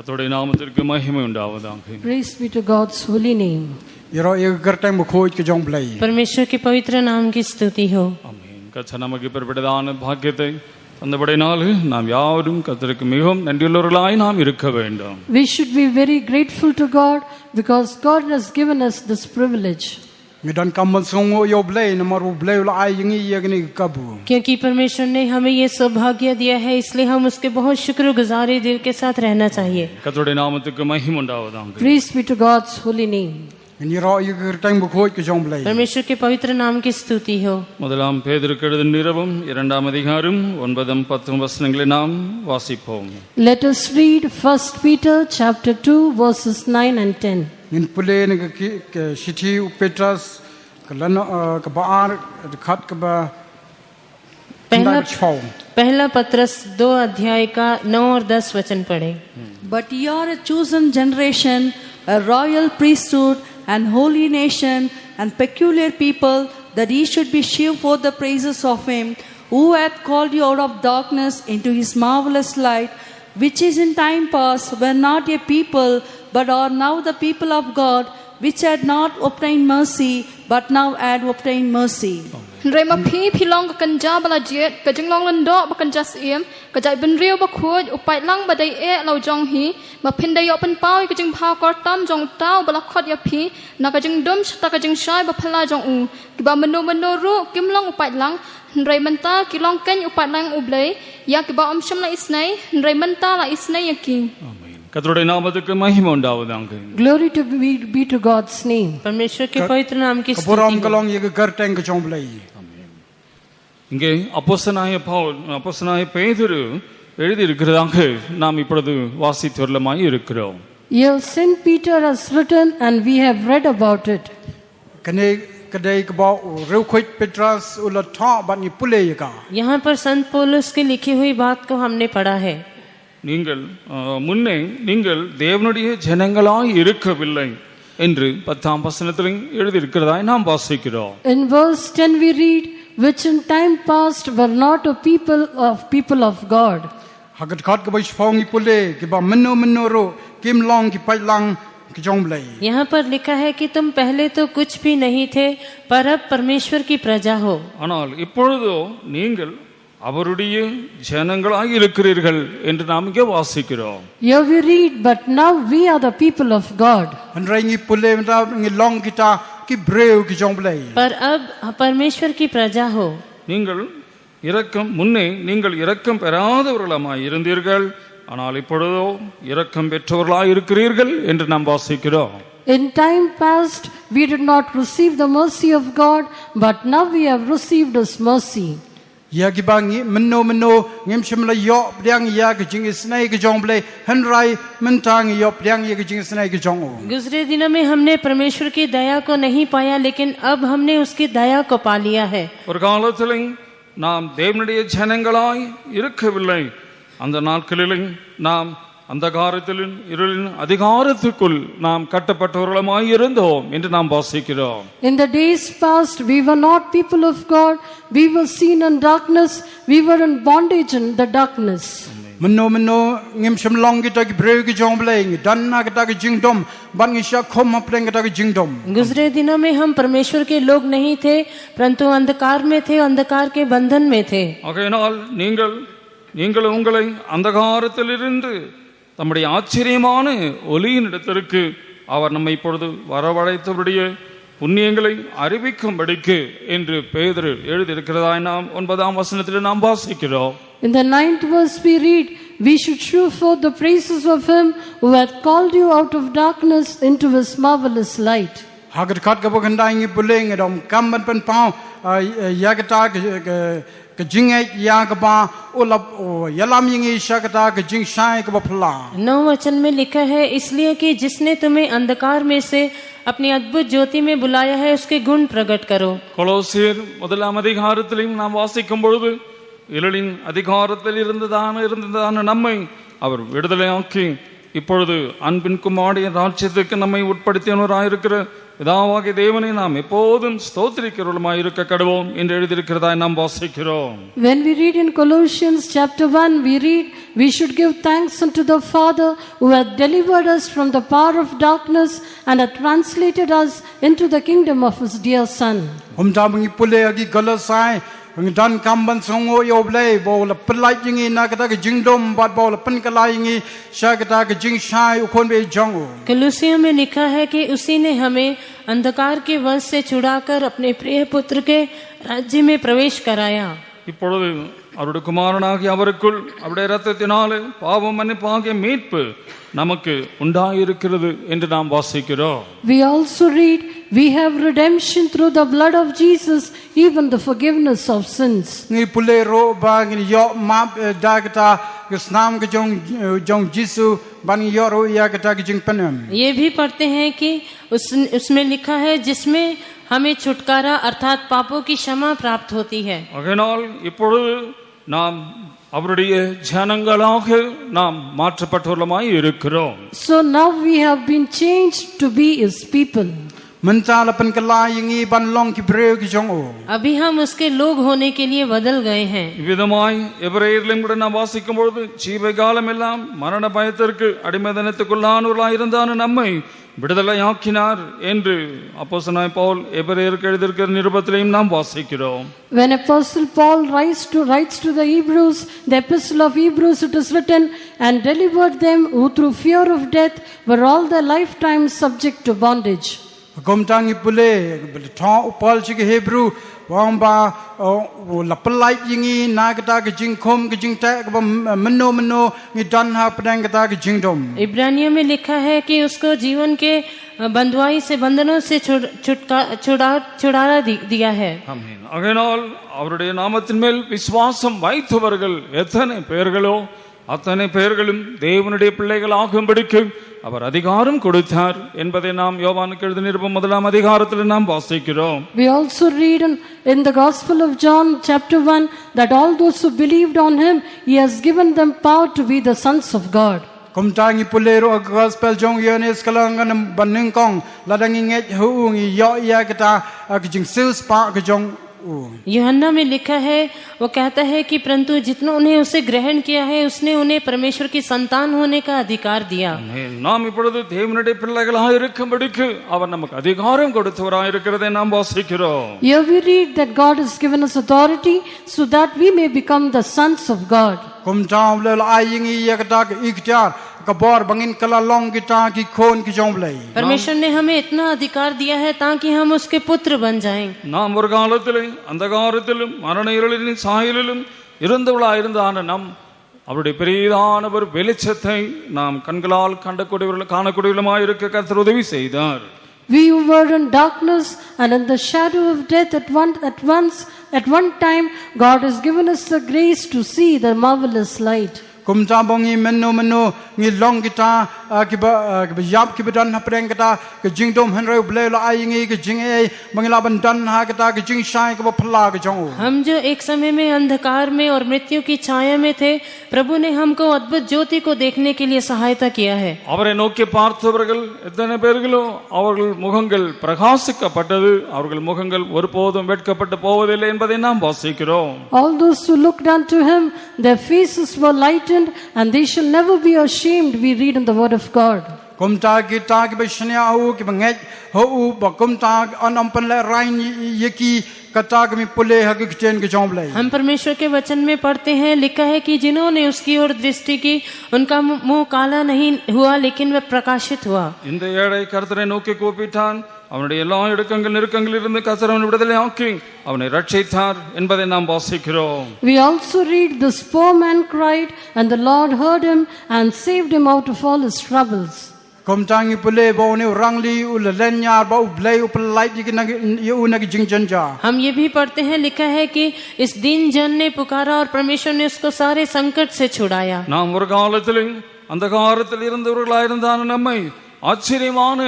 கர்த்தருடைய நாமத்திற்கு மகிமை உண்டாவதாக. Praise be to God's holy name. Yero ek gartang mukhoy ke jong blai. परमेश्वर के पवित्र नाम की स्तुति हो. ஆமென். கர்த்தர் நமக்கு பெரும்படியான பாக்கியத்தை தந்தபடினால் நாம் யாவரும் கர்த்தருக்கு மிகவும் நன்றியுள்ளவர்களாய் நாம் இருக்க வேண்டும். We should be very grateful to God because God has given us this privilege. Ngidan kamal songo yo blai namaru blai la ai yingi yagni kabu. क्योंकि परमेश्वर ने हमें ये सौभाग्य दिया है, इसलिए हम उसके बहुत शुक्रगुजारी दिल के साथ रहना चाहिए. கர்த்தருடைய நாமத்துக்கு மகிமை உண்டாவதாக. Praise be to God's holy name. Yero ek gartang mukhoy ke jong blai. परमेश्वर के पवित्र नाम की स्तुति हो. முதலாம் பேதுருக்கு எழுதின நிருபம் 2ஆம் அதிகாரம் 9-10 வசனங்களை நாம் வாசிப்போம். Let us read 1 Peter chapter 2 verses 9 and 10. Ngin pule ne ke sithi upetras kalan ka baar khat ka ba पहला पत्रस 2 अध्याय का 9 और 10 वचन पढ़े. But ye are a chosen generation, a royal priesthood, and holy nation, and peculiar people, that ye should be shew forth the praises of him who hath called you out of darkness into his marvelous light, which is in time past were not a people, but are now the people of God, which had not obtained mercy, but now had obtained mercy. Rema phi long kanja bala jet kajing long lando bakanja siem kajai ben rio ba khoj upai lang ba dai e lo jong hi ma phin dai open pau kajing phao kor tam jong tau bala khot ya phi na kajing dum sta kajing shai ba phala jong u ki ba mano ru kim long upai lang rei manta ki long ken upai lang ublei ya ki ba om sham la isnai rei manta la isnai yakin. கர்த்தருடைய நாமத்துக்கு மகிமை உண்டாவதாக. Glory to be to God's name. परमेश्वर के पवित्र नाम की kaboram स्तुति हो. kalong ek gartang ke jong blai. இங்கே அப்போஸ்தலனாகிய பேதுரு எழுதி இருக்கிறதாக நாம் இப்பொழுது வாசித்து வரலாமாய் இருக்கிறோம். Here Saint Peter has written and we have read about it. Kane kadai ka ba reu khoi petras ula tha ban ni pule ka. यहाँ पर संत पौलुस की लिखी हुई बात को हमने पढ़ा है. நீங்கள் தேவனுடைய ஜனங்களாய் இருக்கவில்லை என்று 10ஆம் வசனத்தில் எழுதி இருக்கிறதாய் நாம் வாசிக்கிறோம். In verse 10 we read, which in time past were not a people of God. Hagat khat ka ba shpong ni pule ke ba mano ro kim long ki pai lang ke jong blai. यहाँ पर लिखा है कि तुम पहले तो कुछ भी नहीं थे, पर अब परमेश्वर की प्रजा हो. ஆனால் இப்பொழுதோ நீங்கள் அவருடைய ஜனங்களாய் இருக்கிறீர்கள் என்று நாம் இங்கே வாசிக்கிறோம். Here we read, but now we are the people of God. Andrai ni pule mta ngi long kita ki breu ki jong blai. पर अब परमेश्वर की प्रजा हो. நீங்கள் இரக்கம் பெறாதவர்களாய் இருந்தீர்கள், ஆனால் இப்பொழுதோ இரக்கம் பெற்றவர்களாய் இருக்கிறீர்கள் என்று நாம் வாசிக்கிறோம். In time past we did not receive the mercy of God, but now we have received his mercy. Ya ki bang mano ngem shimla yo pryang ya ke jing snai ke jong blai hanrai mentang yo pryang ye ke jing snai ke jong o. गुजरे दिनों में हमने परमेश्वर की दया को नहीं पाया, लेकिन अब हमने उसकी दया को पा लिया है. ஒரு காலத்தில் நாம் தேவனுடைய ஜனங்களாய் இருக்கவில்லை. அந்த நாட்களில் நாம் அந்தகாரத்திலும் இருளின் அதிகாரத்துக்குள் நாம் கட்டப்பட்டவர்களாய் இருந்தோம் என்று நாம் வாசிக்கிறோம். In the days past we were not people of God, we were seen in darkness, we were in bondage in the darkness. Mano ngem shimlong kita ki breu ki jong blai ngi danna kita ki jingdom ban ngi sha khom apreng kita ki jingdom. गुजरे दिनों में हम परमेश्वर के लोग नहीं थे, परंतु अंधकार में थे, अंधकार के बंधन में थे. ஆகையினால் நீங்கள் உங்களை அந்தகாரத்திலிருந்து தம்முடைய ஆச்சரியமான ஒளியினிடத்திற்கு அவர் நம்மை இப்பொழுது வரவழைத்தவருடைய புண்ணியங்களை அறிவிக்கும்படிக்கு என்று பேதுரு எழுதியிருக்கிறதாய் நாம் 9ஆம் வசனத்தில் நாம் வாசிக்கிறோம். In the 9th verse we read, we should shew forth the praises of him who hath called you out of darkness into his marvelous light. Hagat khat ka ba gandai ngi pule ngi dom kam ban pan pau ya kata ke jing ai ya ka ba olap yalam yingi sha kata ke jing shai ka ba phla. 9 वचन में लिखा है, इसलिए कि जिसने तुम्हें अंधकार में से अपनी अद्भुत ज्योति में बुलाया है, उसके गुण प्रकट करो. கொலோசியர் 1ஆம் அதிகாரத்திலும் நாம் வாசிக்கும் பொழுது இருளின் அதிகாரத்தில் இருந்ததான நம்மை அவர் விடுதலையாக்கி இப்பொழுது அன்பின் குமாரனுடைய ராஜ்யத்துக்கு நம்மை உட்படுத்தியவராயிருக்கிற பிதாவாகிய தேவனை நாம் எப்போதும் ஸ்தோத்திரிக்கிறவர்களுமாய் இருக்க கடவோம் என்று எழுதியிருக்கிறதாய் நாம் வாசிக்கிறோம். When we read in Colossians chapter 1, we read, we should give thanks unto the Father who hath delivered us from the power of darkness and hath translated us into the kingdom of his dear Son. Umtabungi pule agi Colosai dan kamban songo yoblei bol pelai jingi nakata ke jingdom bat bol penkalai jingi shakata ke jing shai ukon be jongo. कलुसियों में लिखा है कि उसी ने हमें अंधकार के वश से छुड़ाकर अपने प्रिय पुत्र के राज्य में प्रवेश कराया. இப்பொழுது அவருடைய குமாரனாகி அவருக்குள் அவருடைய இரத்தத்தினாலே பாவம் மன்னிப்பாகிய மீட்பு நமக்கு உண்டாயிருக்கிறது என்று நாம் வாசிக்கிறோம். We also read, we have redemption through the blood of Jesus, even the forgiveness of sins. Ngi pule ro ba ngi yo map dagata ke snam ke jong Jisu ban yo ro ya kata ke jing penem. ये भी पढ़ते हैं कि उसमें लिखा है जिसमें हमें छुटकारा अर्थात पापों की क्षमा प्राप्त होती है. அதனால் இப்பொழுது நாம் அவருடைய ஜனங்களாக நாம் மாற்றப்பட்டவர்களாய் இருக்கிறோம். So now we have been changed to be his people. Mentala penkalai jingi ban long ki breu ke jong o. अभी हम उसके लोग होने के लिए बदल गए हैं. இவ்விதமாய் எபிரேயரிலும் கூட நாம் வாசிக்கும் பொழுது ஜீவ காலம் எல்லாம் மரண பயத்திற்கு அடிமைதனத்துக்குள்ளானவர்களாய் இருந்தான நம்மை விடுதலையாக்கினார் என்று அப்போஸ்தலனாகிய பவுல் எபிரேயருக்கு எழுதியிருக்கிற நிருபத்திலேயும் நாம் வாசிக்கிறோம். When Apostle Paul writes to the Hebrews, the epistle of Hebrews, it is written, and delivered them who through fear of death were all their lifetime subject to bondage. Gomtangi pule thong Paul chi ke Hebrew wang ba la pelai jingi nakata ke jing khom ke jing ta ke meno ngi dan ha pedang kata ke jing dom. इब्रानियों में लिखा है कि उसको जीवन के बंधुआई से बंधनों से छुड़ारा दिया है. ஆமென். ஆகையால் அவருடைய நாமத்தின் மேல் விசுவாசம் வைத்தவர்கள் எத்தனை பேர்களோ அத்தனை பேர்களும் தேவனுடைய பிள்ளைகள் ஆகும்படிக்கு அவர் அதிகாரம் கொடுத்தார் என்பதை நாம் யோவானுக்கு எழுதின நிருபம் 1 அதிகாரத்தில் நாம் வாசிக்கிறோம். We also read in the Gospel of John chapter 1 that all those who believed on him, he has given them power to be the sons of God. Gomtangi pule ro gospel jong yenes kalangan banning kong ladangi nget hu ngi yo ya kata ke jing sus pa ke jong. यूहन्ना में लिखा है, वो कहता है कि परंतु जितनों ने उसे ग्रहण किया है उसने उन्हें परमेश्वर की संतान होने का अधिकार दिया. நாம் இப்பொழுது தேவனுடைய பிள்ளைகளாக இருக்கும்படிக்கு அவர் நமக்கு அதிகாரம் கொடுத்தவராய் இருக்கிறதை நாம் வாசிக்கிறோம். Here we read that God has given us authority so that we may become the sons of God. Gomtang le ai yingi ya kata ke iktiar kabor bangin kala long kita ki khon ki jong blai. परमेश्वर ने हमें इतना अधिकार दिया है ताकि हम उसके पुत्र बन जाएं. நாம் ஒரு காலத்திலே அந்தகாரத்திலும் மரண இருளின் சாயலிலும் இருந்தவர்களாயிருந்தான நாம் அவருடைய பெரிதான ஒரு வெளிச்சத்தை நாம் கண்களால் காணக்கூடியவர்களாய் இருக்க கர்த்தர் உதவி செய்தார். We who were in darkness and in the shadow of death at one time, God has given us the grace to see the marvelous light. Kumta bongi meno ngi long kita ki ba yap ki badan ha preng kita ke jing dom han reu ble la ai ngi ke jing e mangila ban dan ha kita ke jing shai ke ba phla ke jong. हम जो एक समय में अंधकार में और मृत्यु की छाया में थे, प्रभु ने हमको अद्भुत ज्योति को देखने के लिए सहायता किया है. அவரை நோக்கி பார்த்தவர்கள் எத்தனை பேர்களோ அவர்கள் முகங்கள் பிரகாசிக்கப்பட்டது, அவர்கள் முகங்கள் ஒருபோதும் வெட்கப்பட்டு போவதில்லை என்பதை நாம் வாசிக்கிறோம். All those who looked unto him, their faces were lightened and they shall never be ashamed, we read in the word of God. Kumta kita ki ba shnya hu ki ba ngai ho u ba kumta anam pan le rain yeki kata ki mi pule ha ki chen ki jong blai. हम परमेश्वर के वचन में पढ़ते हैं, लिखा है कि जिन्होंने उसकी ओर दृष्टि की उनका मुंह काला नहीं हुआ लेकिन वह प्रकाशित हुआ. இந்த ஏழை கர்த்தரை நோக்கி கூப்பிட்டான், அவனுடைய எல்லா நெருக்கங்களிலிருந்து கர்த்தர் அவனை விடுதலை ஆக்கி அவனை ரட்சித்தார் என்பதை நாம் வாசிக்கிறோம். We also read, this poor man cried and the Lord heard him and saved him out of all his troubles. Kumtangi pule ba ne rangli u le lenyar ba u blai u plai ki na yu na ki jing janja. हम ये भी पढ़ते हैं, लिखा है कि इस दिन जन ने पुकारा और परमेश्वर ने उसको सारे संकट से छुड़ाया. நாம் ஒரு காலத்தில் அந்தகாரத்தில் இருந்தவர்களாயிருந்தான நம்மை ஆச்சரியமான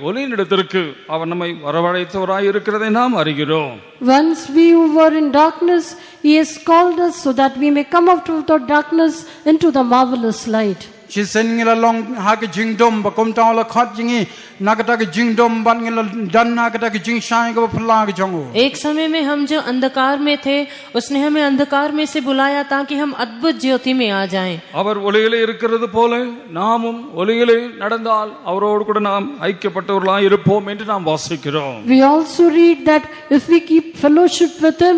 ஒளியினிடத்திற்கு அவர் நம்மை வரவழைத்தவராய் இருக்கிறதை நாம் அறிகிறோம். Once we who were in darkness, he has called us so that we may come out of the darkness into the marvelous light. Chisen ngila long ha ke jingdom ba kom taw la khat jingi nagata ke jingdom ban ngila dan ha kata ke jing shai ko phla ke jongo. एक समय में हम जो अंधकार में थे उसने हमें अंधकार में से बुलाया ताकि हम अद्भुत ज्योति में आ जाएं। அவர் ஒளியிலே இருக்கிறது போல நாமும் ஒளியிலே நடந்தால் அவரோடு கூட நாம் ஐக்கியப்பட்டவர்களாய் இருப்போம் என்று நாம் வாசிக்கிறோம். We also read that if we keep fellowship with him,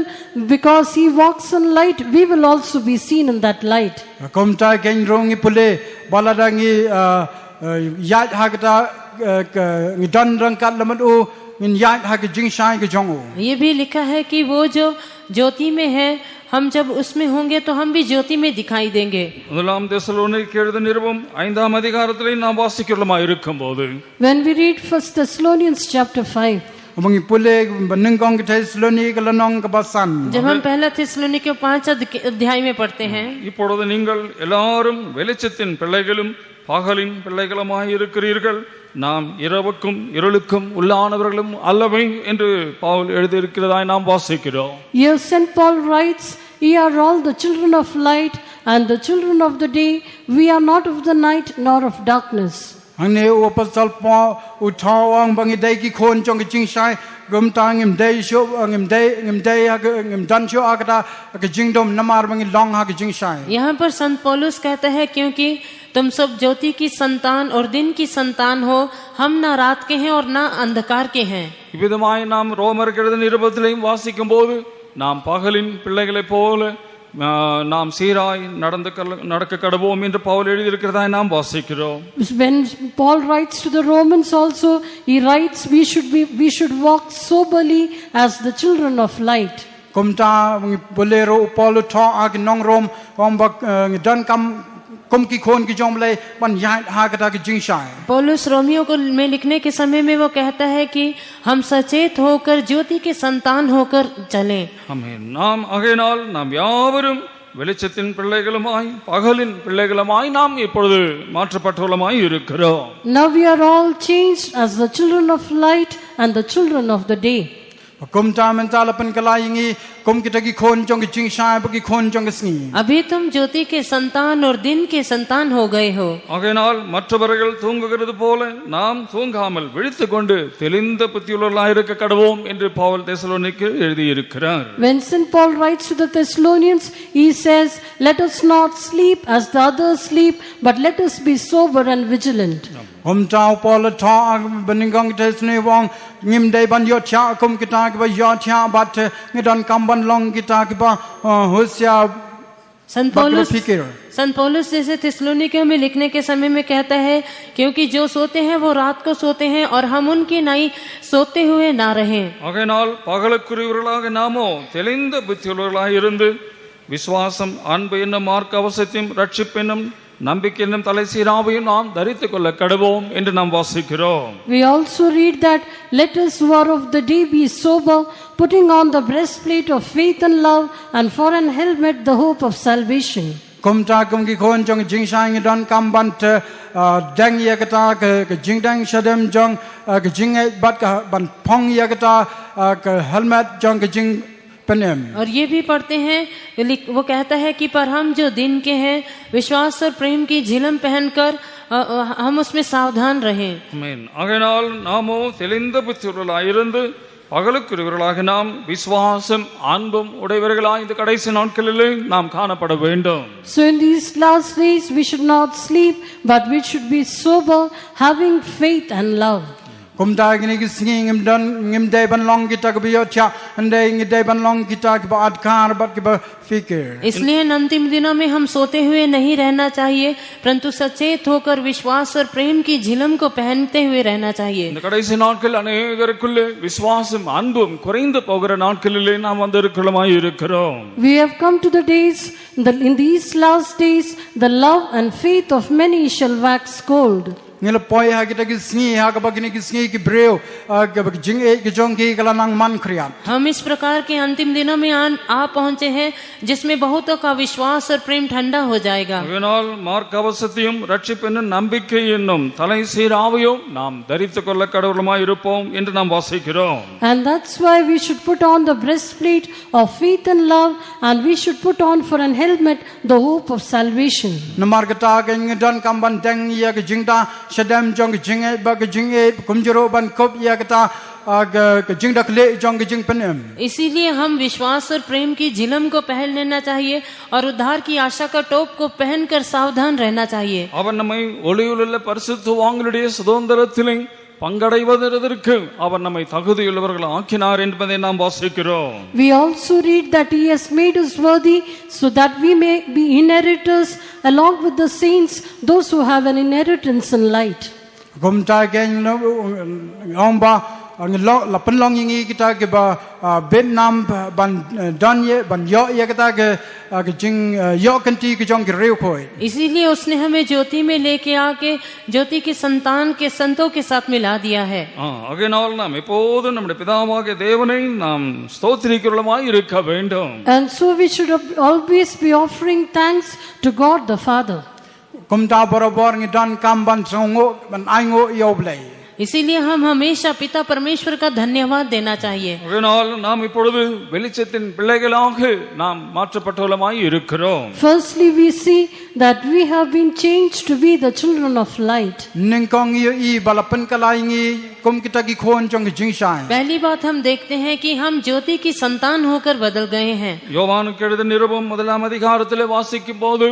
because he walks in light, we will also be seen in that light. Kom ta ken rong ipule baladangi yat ha kata ngi dan rang kat lamat u ngin yat ha ke jing shai ke jongo. ये भी लिखा है कि वो जो ज्योति में है हम जब उसमें होंगे तो हम भी ज्योति में दिखाई देंगे। முதலாம் தெசலோனிக்கேயர் எழுதின நிருபம் 5ஆம் அதிகாரத்திலே நாம் வாசிக்கிறோமா இருக்கும்போது When we read 1 Thessalonians chapter 5, Among ipule banung kong ke Thessaloni ke lanong ke basan. जब हम पहला थिस्सलुनीके 5 अध्याय में पढ़ते हैं, இப்பொழுது நீங்கள் எல்லாரும் வெளிச்சத்தின் பிள்ளைகளும் பகலின் பிள்ளைகளுமாய் இருக்கிறீர்கள், நாம் இரவுக்கும் இருளுக்கும் உள்ளானவர்களும் அல்லவை என்று பவுல் எழுதியிருக்கிறதாய் நாம் வாசிக்கிறோம். here St. Paul writes, "Ye are all the children of light and the children of the day. We are not of the night nor of darkness." Angne u pasal po u thawang bangi dai ki khon chong ke jing shai gum ta ngim dai sho ngim dai ha ngim dan sho agata ke jingdom namar bangi long ha ke jing shai. यहाँ पर संत पौलुस कहता है क्योंकि तुम सब ज्योति की संतान और दिन की संतान हो, हम ना रात के हैं और ना अंधकार के हैं। இவ்விதமாய் நாம் ரோமருக்கு எழுதின நிருபத்திலையும் வாசிக்கும் போது நாம் பகலின் பிள்ளைகளைப் போல நாம் சீராய் நடக்க கடவோம் என்று பவுல் எழுதியிருக்கிறதாய் நாம் வாசிக்கிறோம். When Paul writes to the Romans also, he writes we should walk soberly as the children of light. Komta bolero Paul tho ag nong rom om bak dan kam kom ki khon ki jom le ban ya ha kata ke jing shai. पौलुस Romeo को में लिखने के समय में वो कहता है कि हम सचेत होकर ज्योति के संतान होकर चलें। ஆமென். நாம் ஆகையினால் நாம் யாவரும் வெளிச்சத்தின் பிள்ளைகளுமாய் பகலின் பிள்ளைகளுமாய் நாம் இப்பொழுது மாற்றப்பட்டவர்களுமாய் இருக்கிறோம். Now we are all changed as the children of light and the children of the day. Komta mental pen kalayingi kom kita ki khon chong ke jing shai ba ki khon chong ke sngi. अभी तुम ज्योति के संतान और दिन के संतान हो गए हो। ஆகையினால் மற்றவர்கள் தூங்குகிறது போல நாம் தூங்காமல் விழித்துக் கொண்டு தெளிந்த புத்தியுள்ளவர்களாய் இருக்க கடவோம் என்று பவுல் தெசலோனிக்கு எழுதியிருக்கிறார். When St. Paul writes to the Thessalonians, he says, "Let us not sleep as the others sleep, but let us be sober and vigilant." Komta Paul tho ag beningong Thessaloni wong ngim dai ban yo cha kom kita ke ba yo cha bat ngidan kam ban long kita ke ba hosya. संत पौलुस जैसे थिस्सलुनीके में लिखने के समय में कहता है क्योंकि जो सोते हैं वो रात को सोते हैं और हम उनकी नाई सोते हुए ना रहें। ஆகையினால் பகலுக்குரியவர்களாக நாமோ தெளிந்த புத்தியுள்ளவர்களாய் இருந்து விசுவாசம் அன்பு என்னும் மார்க்க அவசியத்தையும் ரட்சிப்பு என்னும் நம்பிக்கை என்னும் தலைசீராவையும் நாம் தரித்துக் கொள்ள கடவோம் என்று நாம் வாசிக்கிறோம். We also read that let us who are of the day be sober, putting on the breastplate of faith and love, and for an helmet the hope of salvation. Komta kom ki khon chong jing shai ngidan kam ban dang ya kata ke jing dang shadem jong ke jing bat ka ban phong ya kata ke helmet jong ke jing penem. और ये भी पढ़ते हैं वो कहता है कि पर हम जो दिन के हैं विश्वास और प्रेम की झिलम पहनकर हम उसमें सावधान रहें। ஆமென். ஆகையினால் நாமோ தெளிந்த புத்தியுள்ளவர்களாய் இருந்து பகலுக்குரியவர்களாக நாம் விசுவாசம் அன்பும் உடையவர்களாய் இந்த கடைசி நாட்களிலே நாம் காணப்பட வேண்டும். So in these last days we should not sleep, but we should be sober, having faith and love. Komta gini ki sngi ngim dai ban long kita ke biyo cha andai ngi dai ban long kita ke ba adkar bat ke ba fikir. इसलिए इन अंतिम दिनों में हम सोते हुए नहीं रहना चाहिए, परंतु सचेत होकर विश्वास और प्रेम की झिलम को पहनते हुए रहना चाहिए। இந்த கடைசி நாட்கள் அநேகருக்குள்ளே விசுவாசம் அன்பும் குறைந்து போகிற நாட்களிலே நாம் வந்திருக்கிறோமாய் இருக்கிறோம். We have come to the days, in these last days, the love and faith of many shall wax cold. ngila poi ha kita ki sngi ha ka bagini ki sngi ki breu ka jing e ki jong ki kala nang man kriyan. हम इस प्रकार के अंतिम दिनों में आ पहुंचे हैं जिसमें बहुतों का विश्वास और प्रेम ठंडा हो जाएगा. அதனால் மார்க்கவசத்தையும் ரட்சிப்பின் நம்பிக்கை என்னும் தலை சீராவையும் நாம் தரித்துக் கொள்ள கடவுளுமாய் இருப்போம் என்று நாம் வாசிக்கிறோம். And that's why we should put on the breastplate of faith and love, and we should put on for an helmet the hope of salvation. Namar kata ka ngidan kamban deng ya ka jingda shadam jong ka jing e ba ka jing e kumjuro ban kop ya kata ka jingda kle jong ka jing penem. इसीलिए हम विश्वास और प्रेम की झिलम को पहन लेना चाहिए और उद्धार की आशा का टोप को पहनकर सावधान रहना चाहिए. அவன் நம்மை ஒளியிலுள்ள பரிசுத்தவான்களுடைய சுதந்திரத்திலே பங்கடைவதற்கு அவர் நம்மை தகுதியுள்ளவர்கள் ஆக்கினார் என்பதை நாம் வாசிக்கிறோம். We also read that he has made us worthy so that we may be inheritors along with the saints, those who have an inheritance in light. Gumta gen omba la penlong ingi kita ke ba Vietnam ban danye ban yo ya kita ke jing yo kanti ke jong reu khoi. इसीलिए उसने हमें ज्योति में लेके आके ज्योति के संतान के संतों के साथ मिला दिया है. ஆகையினால் நாம் எப்போதும் நம்முடைய பிதாவாகிய தேவனை நாம் ஸ்தோத்திரிக்கிறவர்களாய் இருக்க வேண்டும். And so we should always be offering thanks to God the Father. Kumta barabar ngidan kamban songo ban aingo yoblei. इसीलिए हम हमेशा पिता परमेश्वर का धन्यवाद देना चाहिए. அதனால் நாம் இப்பொழுது வெளிச்சத்தின் பிள்ளைகளாக நாம் மாற்றப்பட்டவர்களாய் இருக்கிறோம். Firstly, we see that we have been changed to be the children of light. Ningkong i balapan kalaingi kum kita ki khon jong jing shai. पहली बात हम देखते हैं कि हम ज्योति की संतान होकर बदल गए हैं. யோவானுக்கு எழுதின நிருபம் 1 அதிகாரத்திலே வாசிக்கும் போது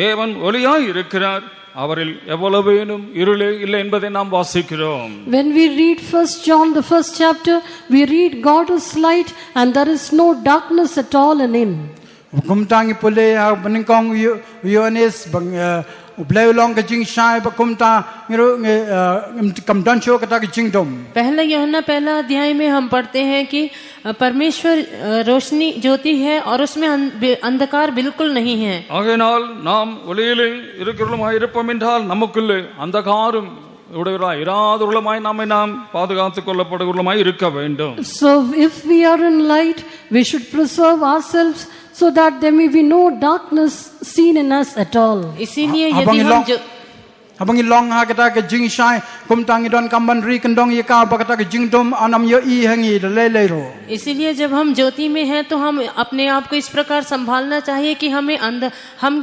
தேவன் ஒளியாய் இருக்கிறார், அவரில் எவ்வளவேனும் இருளே இல்லை என்பதை நாம் வாசிக்கிறோம். When we read 1 John the first chapter, we read God is light and there is no darkness at all in him. Kumtangi pule ha ningkong yones bang ublay long ka jing shai ba kumta ngiro kam dan show kata ka jing dom. पहला यूहन्ना पहला अध्याय में हम पढ़ते हैं कि परमेश्वर रोशनी ज्योति है और उसमें अंधकार बिल्कुल नहीं है. ஆகையினால் நாம் ஒளியிலே இருக்கிறவர்களாய் இருப்போம் என்றால் நமக்குள்ளே அந்தகாரம் உடையவர்களாய் இராதவர்களாய் நாம் பாதுகாத்துக் கொள்ளப்படுகிறவர்களாய் இருக்க வேண்டும். So if we are in light, we should preserve ourselves so that there may be no darkness seen in us at all. इसीलिए यदि हम Abangi long ha kata ka jing shai kumtangi don kamban ri kendong ye ka ba kata ka jing dom anam yo i hangi le le ro. इसीलिए जब हम ज्योति में हैं तो हम अपने आप को इस प्रकार संभालना चाहिए कि हम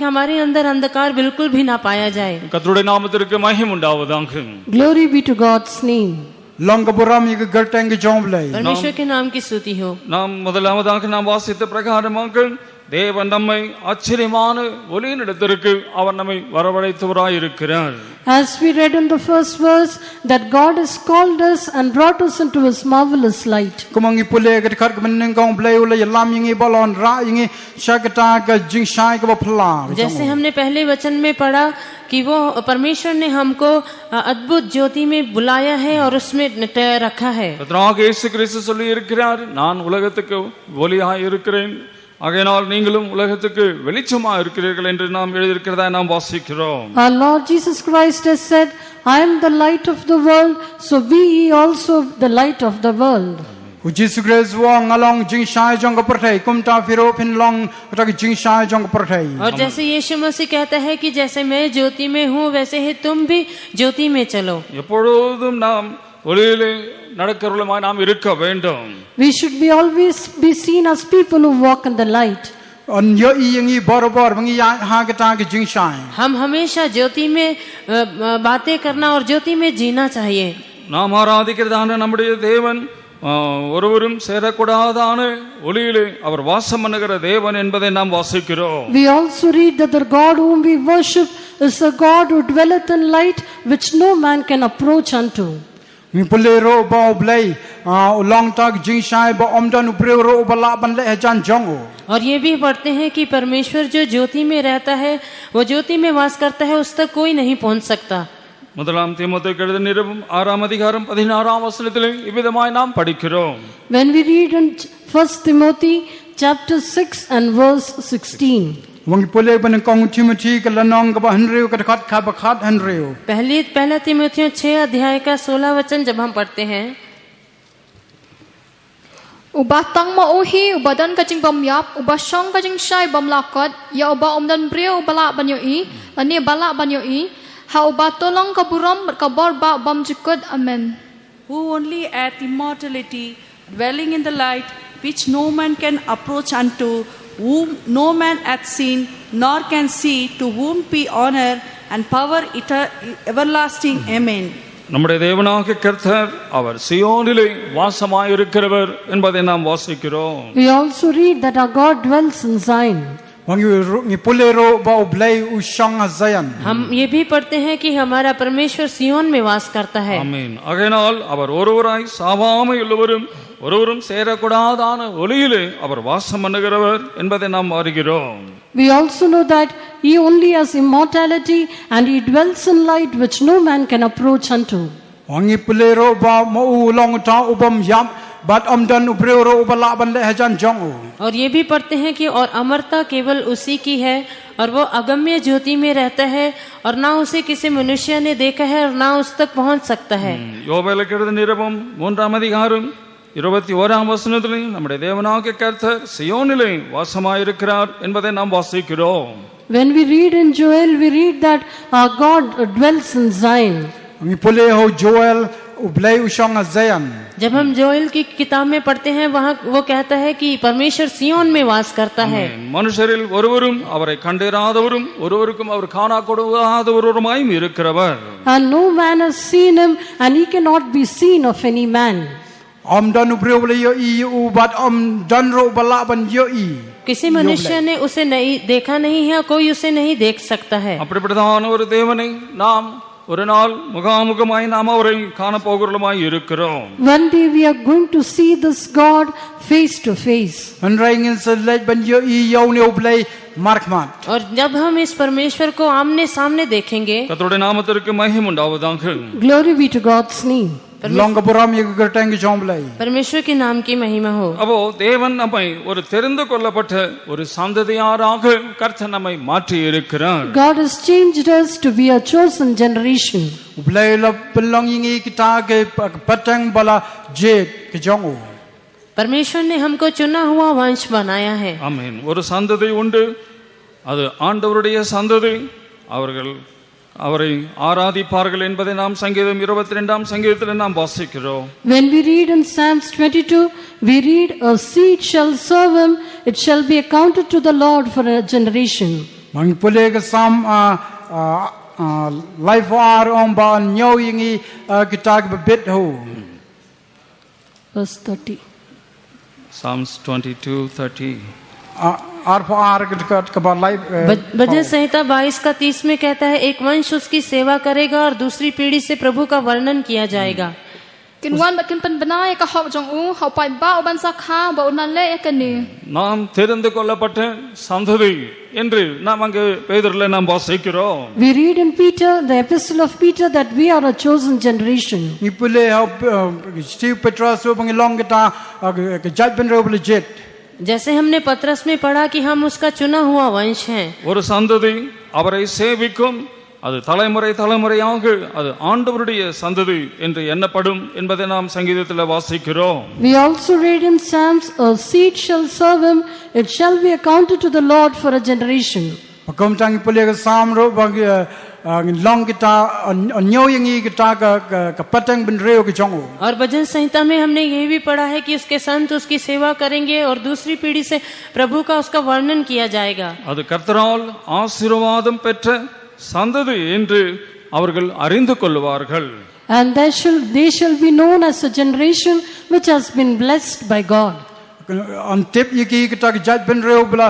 हमारे अंदर अंधकार बिल्कुल भी ना पाया जाए. கர்த்தருடைய நாமத்திற்கு மகிமை உண்டாவதாக. Glory be to God's name. Long ka buram ye ka gartang ka jom lai. परमेश्वर के नाम की स्तुति हो. நாம் முதலாவதாக நாம் வாசித்த பிரகாரமாக தேவன் நம்மை ஆச்சரியமான ஒளியினிடத்திற்கு அவர் நம்மை வரவழைத்தவராய் இருக்கிறார். As we read in the first verse that God has called us and brought us into his marvelous light. Kumangi pule ka khar ka ningkong blay ula yalam yingi balon ra yingi shakata ka jing shai ka ba phla. जैसे हमने पहले वचन में पढ़ा कि वो परमेश्वर ने हमको अद्भुत ज्योति में बुलाया है और उसमें रखा है. கர்த்தராகிய இயேசு கிறிஸ்து சொல்லி இருக்கிறார், நான் உலகத்துக்கு ஒளியாய் இருக்கிறேன், ஆகையினால் நீங்களும் உலகத்துக்கு வெளிச்சமா இருக்கிறீர்கள் என்று நாம் எழுதியிருக்கிறதா நாம் வாசிக்கிறோம். Our Lord Jesus Christ has said, I am the light of the world, so be ye also the light of the world. Jesus Christ wong along jing shai jong ka prathai kumta firo phin long kata ka jing shai jong ka prathai. और जैसे यीशु मसीह कहता है कि जैसे मैं ज्योति में हूँ वैसे ही तुम भी ज्योति में चलो. எப்பொழுதும் நாம் ஒளியிலே நடக்கிறவர்களாய் நாம் இருக்க வேண்டும். We should be always be seen as people who walk in the light. On yo i yingi borobar bangi ya ha kata ka jing shai. हम हमेशा ज्योति में बातें करना और ज्योति में जीना चाहिए. நாம் ஆராதிக்கிறதான நம்முடைய தேவன் ஒருவரும் சேரக்கூடாதான ஒளியிலே அவர் வாசம் பண்ணுகிற தேவன் என்பதை நாம் வாசிக்கிறோம். We also read that the God whom we worship is a God who dwelleth in light, which no man can approach unto. Mi pule ro ba blai long tak jing shai ba omdan upre ro bala ban le jan jong. और ये भी पढ़ते हैं कि परमेश्वर जो ज्योति में रहता है वो ज्योति में वास करता है, उस तक कोई नहीं पहुंच सकता. முதலாம் தீமோத்தேயுக்கு எழுதின நிருபம் 6 அதிகாரம் 16 வசனத்திலே இவ்விதமாய் நாம் படிக்கிறோம். When we read in 1 Timothy chapter 6 and verse 16. Wangi pule ban kong Timothy ka lanong ka ba hanriu ka khat kha ba khat hanriu. पहला तीमुथियों 6 अध्याय का 16 वचन जब हम पढ़ते हैं, Ubah tang ma uhi ubadan kajing bam yap ubah shong kajing shai bam lakot ya ubah omdan brio ubala banyo I ani bala banyo I ha ubah tolong kaburam kabor ba bam jukut. Amen. Who only hath immortality, dwelling in the light, which no man can approach unto, whom no man hath seen, nor can see, to whom be honor and power everlasting. Amen. நம்முடைய தேவனாகிய கர்த்தர் அவர் சியோனிலே வாசமாயிருக்கிறவர் என்பதை நாம் வாசிக்கிறோம். We also read that our God dwells in Zion. Wangi pule ro ba ublai ushang Zion. हम ये भी पढ़ते हैं कि हमारा परमेश्वर सियोन में वास करता है. ஆமென். ஆகையால் அவர் ஒருவராய் சாவாமை உள்ளவரும் ஒருவரும் சேரக்கூடாதான ஒளியிலே அவர் வாசம் பண்ணுகிறவர் என்பதை நாம் அறிகிறோம். We also know that he only has immortality and he dwells in light which no man can approach unto. Wangi pule ro ba mo long ta ubam yam bat amdan ubreu ro ubala ban le hajan jong. और ये भी पढ़ते हैं कि और अमरता केवल उसी की है और वो अगम्य ज्योति में रहता है और ना उसे किसी मनुष्य ने देखा है और ना उस तक पहुंच सकता है. யோவேலுக்கு எழுதின நிருபம் 3ஆம் அதிகாரம் 21ஆம் வசனத்திலே நம்முடைய தேவனாகிய கர்த்தர் சியோனிலே வாசமாயிருக்கிறார் என்பதை நாம் வாசிக்கிறோம். When we read in Joel, we read that our God dwells in Zion. Wangi pule ho Joel ublai ushang Zion. जब हम जोएल की किताब में पढ़ते हैं वहाँ वो कहता है कि परमेश्वर सियोन में वास करता है. மனுஷரில் ஒருவரும் அவரை கண்டிராதவரும் ஒருவருக்கும் அவர் காண கொடுக்காதவருமாய் இருக்கிறவர். And no man has seen him and he cannot be seen of any man. Amdan ubreu le yo I ubat amdan ro bala ban yo I. किसी मनुष्य ने उसे नहीं देखा नहीं है, कोई उसे नहीं देख सकता है. அப்படிப்பட்டதான ஒரு தேவனை நாம் ஒரு நாள் முகாமுகமாய் நாம் அவரை காணப்போகிறோமாய் இருக்கிறோம். One day we are going to see this God face to face. Anraing in selaj ban yo I yo ne ublai markmat. और जब हम इस परमेश्वर को आमने सामने देखेंगे, கர்த்தருடைய நாமத்திற்கு மகிமை உண்டாவதாக. Glory be to God's name. Long buram ye gertang ki jomblai. परमेश्वर के नाम की महिमा हो. அப்போ தேவன் நம்மை ஒரு தெரிந்து கொள்ளப்பட்ட ஒரு சந்ததியாராக கர்த்தர் நம்மை மாற்றி இருக்கிறார். God has changed us to be a chosen generation. Ublai la belong yingi kita ke patang bala je ke jongu. परमेश्वर ने हमको चुना हुआ वंश बनाया है. ஆமென். ஒரு சந்ததி உண்டு, அது ஆண்டவருடைய சந்ததி. அவர்கள் அவரை ஆராதிப்பார்கள் என்பதை நாம் சங்கீதம் 22ஆம் சங்கீதத்தில் நாம் வாசிக்கிறோம். When we read in Psalms 22, we read, a seed shall serve him, it shall be accounted to the Lord for a generation. Mang pule ke sam life war om ba nyo yingi kita ke bit ho. Verse 30. Psalms 22:30. Are के बाद life भजन संहिता 22 का 30 में कहता है, एक वंश उसकी सेवा करेगा और दूसरी पीढ़ी से प्रभु का वर्णन किया जाएगा. Kinwan bakin pen benai ka hok jong u hok pai ba uban sakha ba unan le ekani. நாம் தெரிந்து கொள்ளப்பட்ட சந்ததி என்று நாம் அங்கே பேதுருவிலே நாம் வாசிக்கிறோம். We read in Peter, the epistle of Peter, that we are a chosen generation. ni pule Steve Petrus so bangilong kita ke judgment ro jet. जैसे हमने पत्रस में पढ़ा कि हम उसका चुना हुआ वंश हैं. ஒரு சந்ததி அவரை சேவிக்கும், அது தலைமுறை தலைமுறையாக அது ஆண்டவருடைய சந்ததி என்று எண்ணப்படும் என்பதை நாம் சங்கீதத்தில் வாசிக்கிறோம். We also read in Psalms, a seed shall serve him, it shall be accounted to the Lord for a generation. Pakom tang pule ke sam ro bang long kita nyo yingi kita ka patang ben reo ke jongu. और भजन संहिता में हमने यही भी पढ़ा है कि उसके संत उसकी सेवा करेंगे और दूसरी पीढ़ी से प्रभु का उसका वर्णन किया जाएगा. அது கர்த்தரால் ஆசீர்வாதம் பெற்ற சந்ததி என்று அவர்கள் அறிந்து கொள்வார்கள். And they shall be known as a generation which has been blessed by God. Antip yiki kita ke judgment reo bla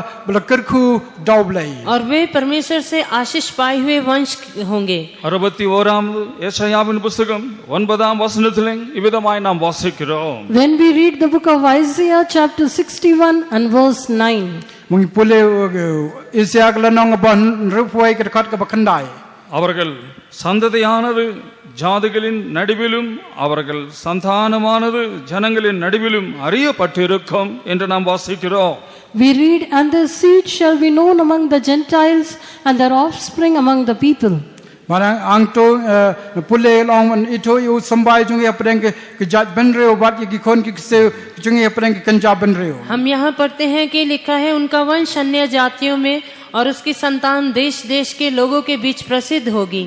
kerku daublai. और वे परमेश्वर से आशीष पाए हुए वंश होंगे. 61ஆம் ஏசாயாவின் புத்தகம் 9ஆம் வசனத்திலே இவ்விதமாய் நாம் வாசிக்கிறோம். When we read the book of Isaiah chapter 61 and verse 9. Mungi pule Isaiah la nong ban rupuai ke khat ke bakandai. அவர்கள் சந்ததியானது ஜாதிகளின் நடுவிலும் அவர்கள் சந்தானமானது ஜனங்களின் நடுவிலும் அறியப்பட்டிருக்கும் என்று நாம் வாசிக்கிறோம். we read, and their seed shall be known among the Gentiles, and their offspring among the people. Marang angto pule long ito yu sambai jungi apdeng ke jat benreo bat ki kon ki se jungi apdeng ke kanja benreo. हम यहाँ पढ़ते हैं कि लिखा है उनका वंश अन्य जातियों में और उसकी संतान देश देश के लोगों के बीच प्रसिद्ध होगी.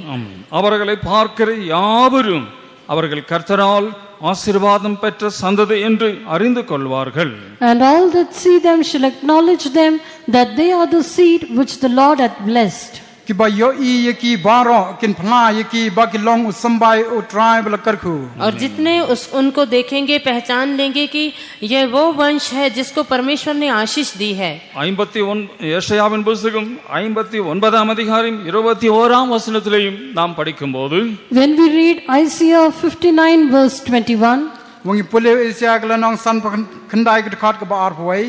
அவர்களை பார்க்கிற யாவரும் அவர்கள் கர்த்தரால் ஆசீர்வாதம் பெற்ற சந்ததி என்று அறிந்து கொள்வார்கள். And all that see them shall acknowledge them that they are the seed which the Lord hath blessed. Ki ba yo I ye ki baro kin phla ye ki ba ki long sambai o tribe la karkhu. और जितने उनको देखेंगे पहचान लेंगे कि यह वो वंश है जिसको परमेश्वर ने आशीष दी है. 51 யெஷயாவின் புத்தகம் 59ஆம் அதிகாரம் 21ஆம் வசனத்திலேயும் நாம் படிக்கும்போது When we read Isaiah 59 verse 21, Wangi pule isya kala nong san khandai ki khat ka ba ar poi.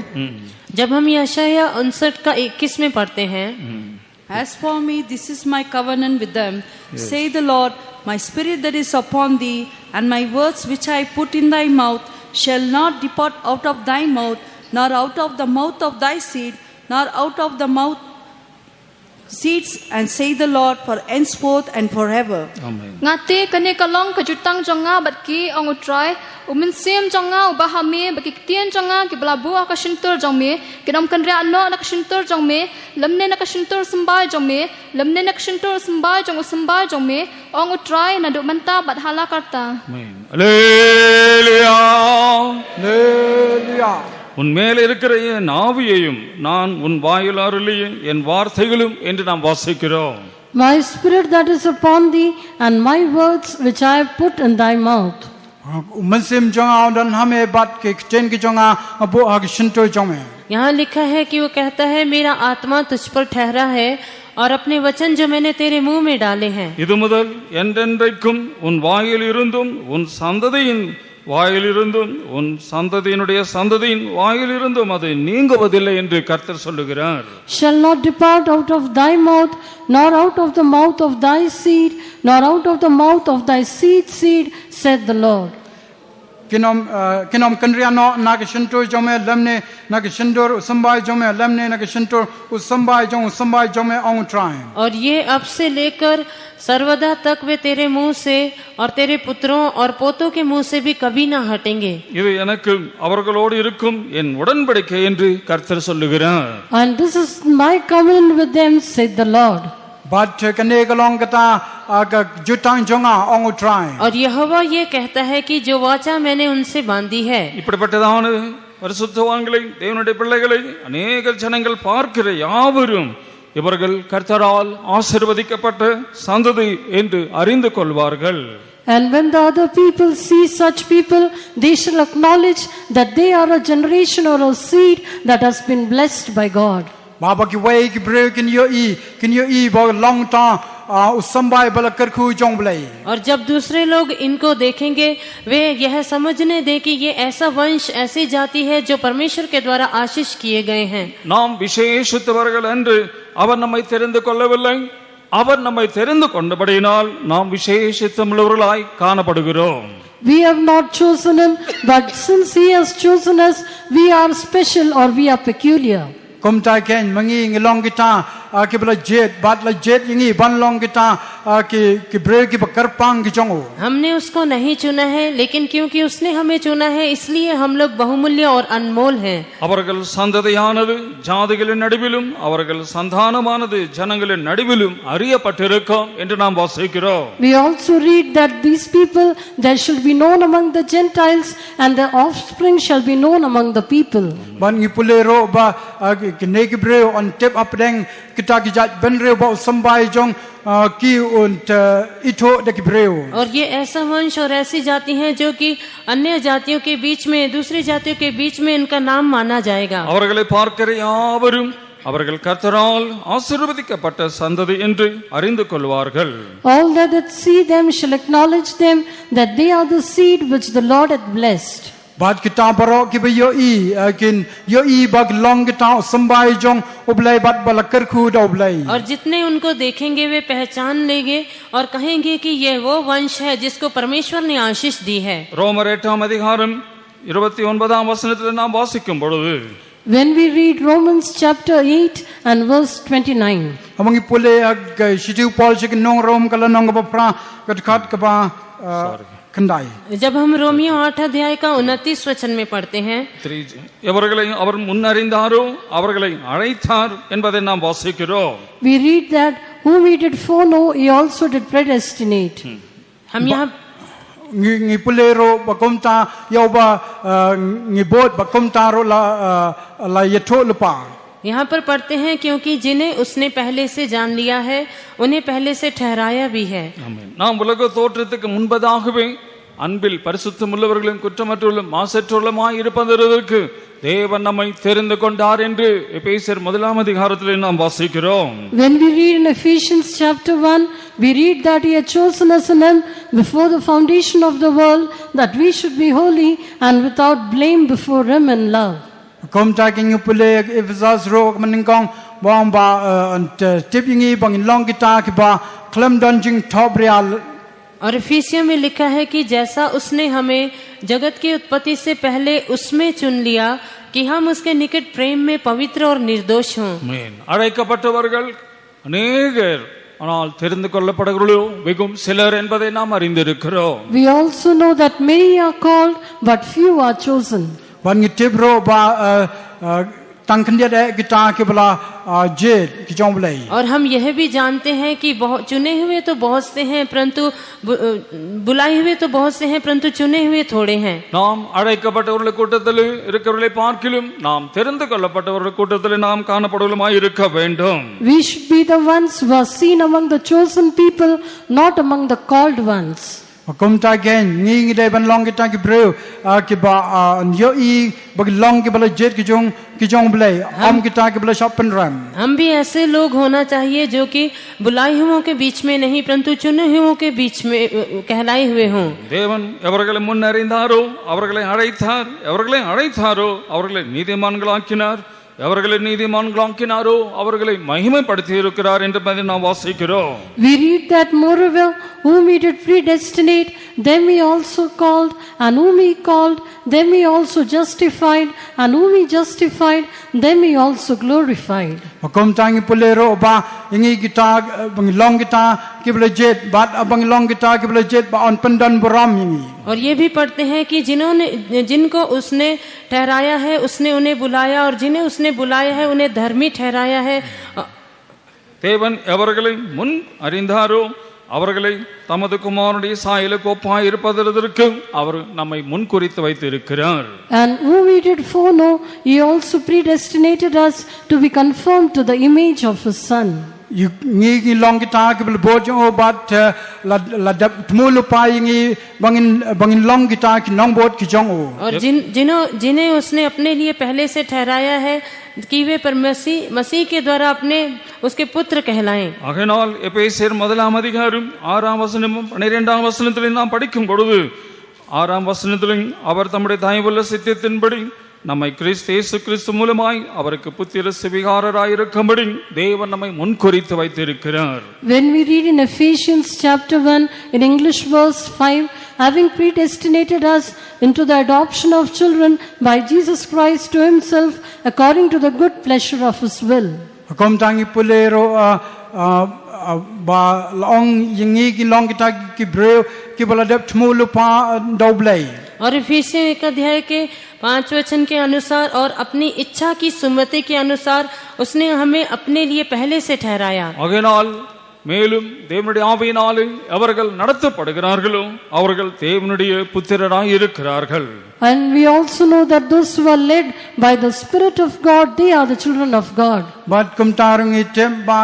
जब हम यशाया 59 का 21 में पढ़ते हैं, As for me, this is my covenant with them, say the Lord, my spirit that is upon thee, and my words which I put in thy mouth shall not depart out of thy mouth, nor out of the mouth of thy seed, nor out of the mouth seeds, and say the Lord, for henceforth and forever. Amen. Ngate kane kalong kajutang jonga batki ong utrai umin sim jonga ubahame bakiktian jonga ki balabu akashintur jongme kinam kanre anno nakashintur jongme lamne nakashintur sambai jongme lamne nakashintur sambai jongme ong utrai na du manta bathala karta. Amen. Alleluia. Hallelujah. உன் மேல் இருக்கிற என் ஆவியையும் நான் உன் வாயில் அருளிய என் வார்த்தைகளும் என்று நாம் வாசிக்கிறோம். my spirit that is upon thee, and my words which I have put in thy mouth. Mansim jonga dan hame bat ke chen ki jonga abo ag shinto jome. यहाँ लिखा है कि वो कहता है मेरा आत्मा तुझ पर ठहरा है और अपने वचन जो मैंने तेरे मुंह में डाले हैं. இது முதல் என்றென்றைக்கும் உன் வாயில் இருந்தும் உன் சந்ததியின் வாயிலிருந்தும் உன் சந்ததியினுடைய சந்ததியின் வாயிலிருந்தும் அது நீங்குவதில்லை என்று கர்த்தர் சொல்லுகிறார். Shall not depart out of thy mouth, nor out of the mouth of thy seed, nor out of the mouth of thy seed, said the Lord. Kinom kanria no nagashinto jome lamne nagashintor sambai jome lamne nagashintor sambai jome ong try. और ये अब से लेकर सर्वदा तक वे तेरे मुंह से और तेरे पुत्रों और पोतों के मुंह से भी कभी ना हटेंगे. இது எனக்கு அவர்களோடு இருக்கும் என் உடன்படிக்கை என்று கர்த்தர் சொல்லுகிறார். And this is my covenant with them, said the Lord. But kane kalong kata aga jutang jonga ong try. और यहोवा ये कहता है कि जो वाचा मैंने उनसे बांधी है. இப்படிப்பட்டதான பரிசுத்தவான்களை தேவனுடைய பிள்ளைகளை अनेक ஜனங்கள் பார்க்கிற யாவரும் இவர்கள் கர்த்தரால் ஆசீர்வதிக்கப்பட்ட சந்ததி என்று அறிந்து கொள்வார்கள். And when the other people see such people, they shall acknowledge that they are a generation or a seed that has been blessed by God. Baba ki way ki bre kin yo I ba long ta usambai bala karkhu jong blai. और जब दूसरे लोग इनको देखेंगे वे यह समझने दे कि ये ऐसा वंश ऐसी जाति है जो परमेश्वर के द्वारा आशीष किए गए हैं. நாம் விசேஷித்தவர்கள் என்று அவர் நம்மை தெரிந்து கொள்ளவில்லை. அவர் நம்மை தெரிந்து கொண்டபடியினால் நாம் விசேஷித்தமுள்ளவர்களாய் காணப்படுகிறோம். We have not chosen him, but since he has chosen us, we are special or we are peculiar. Kom ta ken mangi ngilong kita ki bala jet bat la jet yingi ban long kita ki bre ki bakar pang ki jongo. हमने उसको नहीं चुना है, लेकिन क्योंकि उसने हमें चुना है इसलिए हम लोग बहुमूल्य और अनमोल हैं. அவர்கள் சந்ததியானது ஜாதிகளின் நடுவிலும் அவர்கள் சந்தானமானது ஜனங்களின் நடுவிலும் அறியப்பட்டிருக்கும் என்று நாம் வாசிக்கிறோம். We also read that these people they shall be known among the Gentiles, and their offspring shall be known among the people. Ban ngi pulero ba ki ne ki bre on tep apdeng kita ki jat benre ba sambai jong ki und ito de ki breo. और ये ऐसा वंश और ऐसी जाति हैं जो कि अन्य जातियों के बीच में दूसरी जातियों के बीच में इनका नाम माना जाएगा. அவர்களை பார்க்கிற யாவரும் அவர்கள் கர்த்தரால் ஆசீர்வதிக்கப்பட்ட சந்ததி என்று அறிந்து கொள்வார்கள். All that see them shall acknowledge them that they are the seed which the Lord hath blessed. Bat kita baro ki ba yo I ba long kita sambai jong oblai bat bala karkhu da oblai. और जितने उनको देखेंगे वे पहचान लेंगे और कहेंगे कि यह वो वंश है जिसको परमेश्वर ने आशीष दी है. ரோமர் 8ஆம் அதிகாரம் 29ஆம் வசனத்தில் நாம் வாசிக்கும் பொழுது When we read Romans chapter 8 and verse 29. Among pule ag shitu Paul chik nong Rom kala nong ba pra kat ka ba kandai. जब हम रोमियो 8 अध्याय का 29 वचन में पढ़ते हैं, எவர்களை அவர் முன்னறிந்தாரோ அவர்களை அழைத்தார் என்பதை நாம் வாசிக்கிறோம். We read that whom he did foreknow, he also did predestinate. हम यहाँ Ngi pule ro bakom ta yau ba ngi bot bakom ta ro la yetho lupa. यहाँ पर पढ़ते हैं क्योंकि जिन्हें उसने पहले से जान लिया है उन्हें पहले से ठहराया भी है. நாம் உலக தோற்றத்துக்கு முன்பதாகவே அன்பில் பரிசுத்தம் உள்ளவர்களும் குற்றமற்றவர்களும் மாசற்றவர்களுமாய் இருப்பதற்கு தேவன் நம்மை தெரிந்து கொண்டார் என்று எபேசியர் 1 அதிகாரத்திலே நாம் வாசிக்கிறோம். When we read in Ephesians chapter 1, we read that he had chosen us in him before the foundation of the world, that we should be holy and without blame before him in love. Kom ta king pule Ephesians ro maningkong bong ba tip yingi bang long kita ki ba klam donjing top real. और इफिसियों में लिखा है कि जैसा उसने हमें जगत की उत्पत्ति से पहले उसमें चुन लिया कि हम उसके निकट प्रेम में पवित्र और निर्दोष हों. அழைக்கப்பட்டவர்கள் अनेகர் ஆனால் தெரிந்து கொள்ளப்படுகிறவர்களோ வெறும் சிலர் என்பதை நாம் அறிந்திருக்கிறோம். We also know that many are called but few are chosen. Ban ngi tip ro ba tang khandia de kita ki bala jed ki jong blai. और हम यह भी जानते हैं कि बहुत चुने हुए तो बहुत से हैं परंतु बुलाए हुए तो बहुत से हैं परंतु चुने हुए थोड़े हैं. நாம் அழைக்கப்பட்டவர்கள் கூட்டத்தில் இருக்கிறவர்களை பார்க்கிலும் நாம் தெரிந்து கொள்ளப்பட்டவர்கள் கூட்டத்தில் நாம் காணப்படுவதுமாய் இருக்க வேண்டும். We should be the ones who are seen among the chosen people, not among the called ones. Kom ta gen ngi de ban long kita ki breu ki ba yo I bag long ki bala jet ki jong blai am kita ki bala shop pen ram. हम भी ऐसे लोग होना चाहिए जो कि बुलाए हुओं के बीच में नहीं परंतु चुने हुओं के बीच में कहलाए हुए हों. தேவன் எவர்களை முன்னறிந்தாரோ அவர்களை அழைத்தார், எவர்களை அழைத்தாரோ அவர்களை நீதிமான்களாக்கினார், எவர்களை நீதிமான்களாக்கினாரோ அவர்களை மகிமைப்படுத்தி இருக்கிறார் என்று நாம் வாசிக்கிறோம். We read that moreover whom he did predestinate, them he also called, and whom he called, them he also justified, and whom he justified, them he also glorified. Kom ta ngi pule ro ba ngi kita bang long kita ki bala jet bat abang long kita ki bala jet ba on pandan boram ngi. और ये भी पढ़ते हैं कि जिनको उसने ठहराया है उसने उन्हें बुलाया और जिन्हें उसने बुलाया है उन्हें धर्मी ठहराया है. தேவன் எவர்களை முன் அறிந்தாரோ அவர்களை தமது குமாரனுடைய சாயலுக்கு ஒப்பாய் இருப்பதற்கு அவர் நம்மை முன் குறித்து வைத்து இருக்கிறார். And whom he did foreknow, he also predestinated us to be conformed to the image of his son. Ngi long kita ki bala bojong o bat la dap tmulu pa ngi bangin long kita ki nong bot ki jong o. और जिन्हें उसने अपने लिए पहले से ठहराया है कि वे मसीह के द्वारा अपने उसके पुत्र कहलाएं. ஆகையால் எபேசியர் 1 அதிகாரம் 6 வசனமும் 12 வசனத்திலும் நாம் படிக்கும் பொழுது 6 வசனத்திலும் அவர் தம்முடைய தயவுள்ள சித்தத்தின்படி நம்மை இயேசு கிறிஸ்து மூலமாய் அவருக்கு புத்திர சுவிகாரராய் இருக்கும்படி தேவன் நம்மை முன்குறித்து வைத்திருக்கிறார். When we read in Ephesians chapter 1 in English verse 5, having predestinated us into the adoption of children by Jesus Christ to himself according to the good pleasure of his will. Kom tangi pulero ba long yingi ki long kita ki breu ki bala dep tmulu pa doblei. और इफिसियों 1 अध्याय के 5 वचन के अनुसार और अपनी इच्छा की सुमति के अनुसार उसने हमें अपने लिए पहले से ठहराया. ஆகையால் மேலும் தேவனுடைய ஆவியினாலே அவர்கள் நடத்தப்படுகிறார்களோ அவர்கள் தேவனுடைய புத்திரராய் இருக்கிறார்கள். And we also know that those who are led by the Spirit of God, they are the children of God. But kum tarung item ba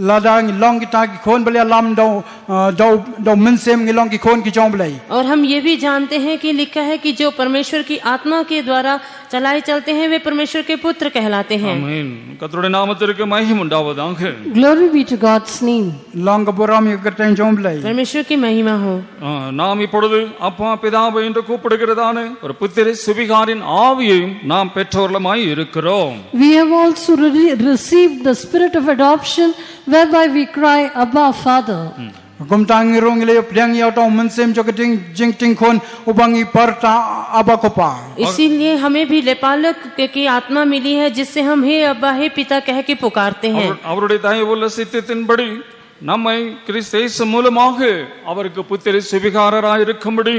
ladang long kita ki khon bale lam do minsem ngi long ki khon ki jong blai. और हम ये भी जानते हैं कि लिखा है कि जो परमेश्वर की आत्मा के द्वारा चलाए चलते हैं वे परमेश्वर के पुत्र कहलाते हैं. ஆமென். கர்த்தருடைய நாமத்திற்கு மகிமை உண்டாவதாக. Glory be to God's name. Long boram ki kerten jong blai. परमेश्वर की महिमा हो. நாம் இப்பொழுது அப்பா பிதாவே என்று கூப்பிடுகிறதான ஒரு புத்திர சுவிகாரின் ஆவியையும் நாம் பெற்றவர்களுமாய் இருக்கிறோம். We have also received the spirit of adoption whereby we cry Abba Father. Gom tang rong le pdang ya to mensem jo keting jing ting khon ubangi parta abakopa. इसीलिए हमें भी लेपालक की आत्मा मिली है जिससे हम हे अब्बा हे पिता कह के पुकारते हैं। அவருடைய தயவுள்ள சித்தத்தின்படி நம்மை கிறிஸ்து இயேசு மூலமாக அவருக்கு புத்திர சுவிகாரராய் இருக்கும்படி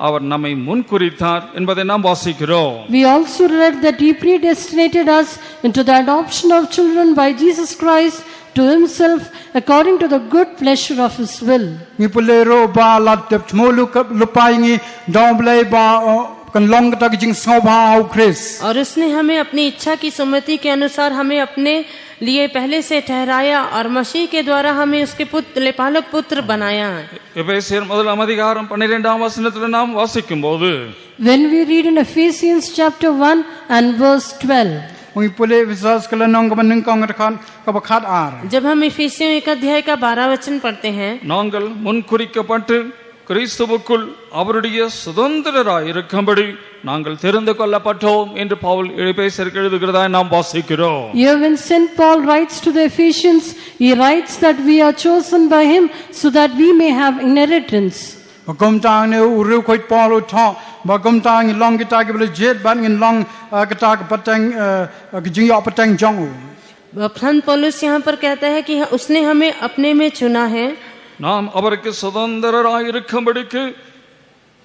அவர் நம்மை முன்குறித்தார் என்பதை நாம் வாசிக்கிறோம். We also read that he predestinated us into the adoption of children by Jesus Christ to himself according to the good pleasure of his will. Ngi pulero ba lat tep molu kap lupai ngi domble ba kan long ta jing sobha au Chris. और उसने हमें अपनी इच्छा की सुमति के अनुसार हमें अपने लिए पहले से ठहराया और मसीह के द्वारा हमें उसके पुत्र लेपालक पुत्र बनाया। எபேசியர் முதலாம் அதிகாரம் 12ஆம் வசனத்தில் நாம் வாசிக்கும்போது When we read in Ephesians chapter 1 and verse 12, Ngi pule visas kala nong ka ning kong rakhan ka bakhat ar. जब हम इफिसियों 1 अध्याय का 12 वचन पढ़ते हैं, நாங்கள் முன்குறிக்கப்பட்டு கிறிஸ்துவுக்குள் அவருடைய சுதந்திரராய் இருக்கும்படி நாங்கள் தெரிந்து கொள்ளப்பட்டோம் என்று பவுல் எபேசியருக்கு எழுதுகிறதாய் நாம் வாசிக்கிறோம். here when St. Paul writes to the Ephesians, he writes that we are chosen by him so that we may have inheritance. Gom tang ne uru khoi Paul tha ba gom tang long kita ke bele jet ban ngin long kita ke patang jing ya patang jong. संत पौलुस यहाँ पर कहता है कि उसने हमें अपने में चुना है, நாம் அவருக்கு சுதந்திரராய் இருக்கும்படிக்கு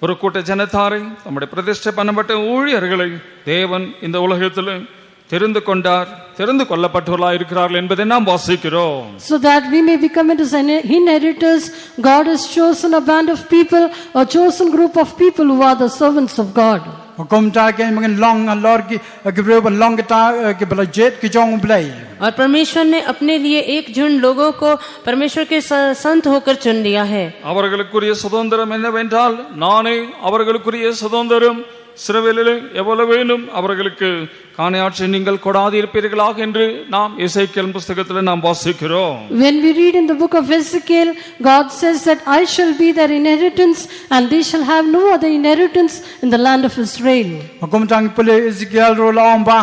ஒரு கூட்ட ஜனத்தாரை நம்முடைய பிரதிஷ்டை பண்ணப்பட்ட ஊழியர்களை தேவன் இந்த உலகத்தில் தெரிந்து கொண்டார், தெரிந்து கொள்ளப்பட்டவர்களாய் இருக்கிறார்கள் என்பதை நாம் வாசிக்கிறோம். So that we may become his inheritors, God has chosen a band of people, a chosen group of people who are the servants of God. Gom ta ke mangin long lord ki ke bro ban long kita ke bele jet ki jong blai. और परमेश्वर ने अपने लिए एक झुंड लोगों को परमेश्वर के संत होकर चुन लिया है। அவர்களுக்குரிய சுதந்திரம் என்னவென்றால் நானே அவர்களுக்குரிய சுதந்திரம் சிறுவேலிலே எவ்வளவு வேணும் அவர்களுக்கு காணியாட்சி நீங்கள் கொடாதிருப்பீர்களாக என்று நாம் எசேக்கியேல் புத்தகத்தில் நாம் வாசிக்கிறோம். When we read in the book of Ezekiel, God says that I shall be their inheritance and they shall have no other inheritance in the land of Israel. Gom tang pule Ezekiel ro long ba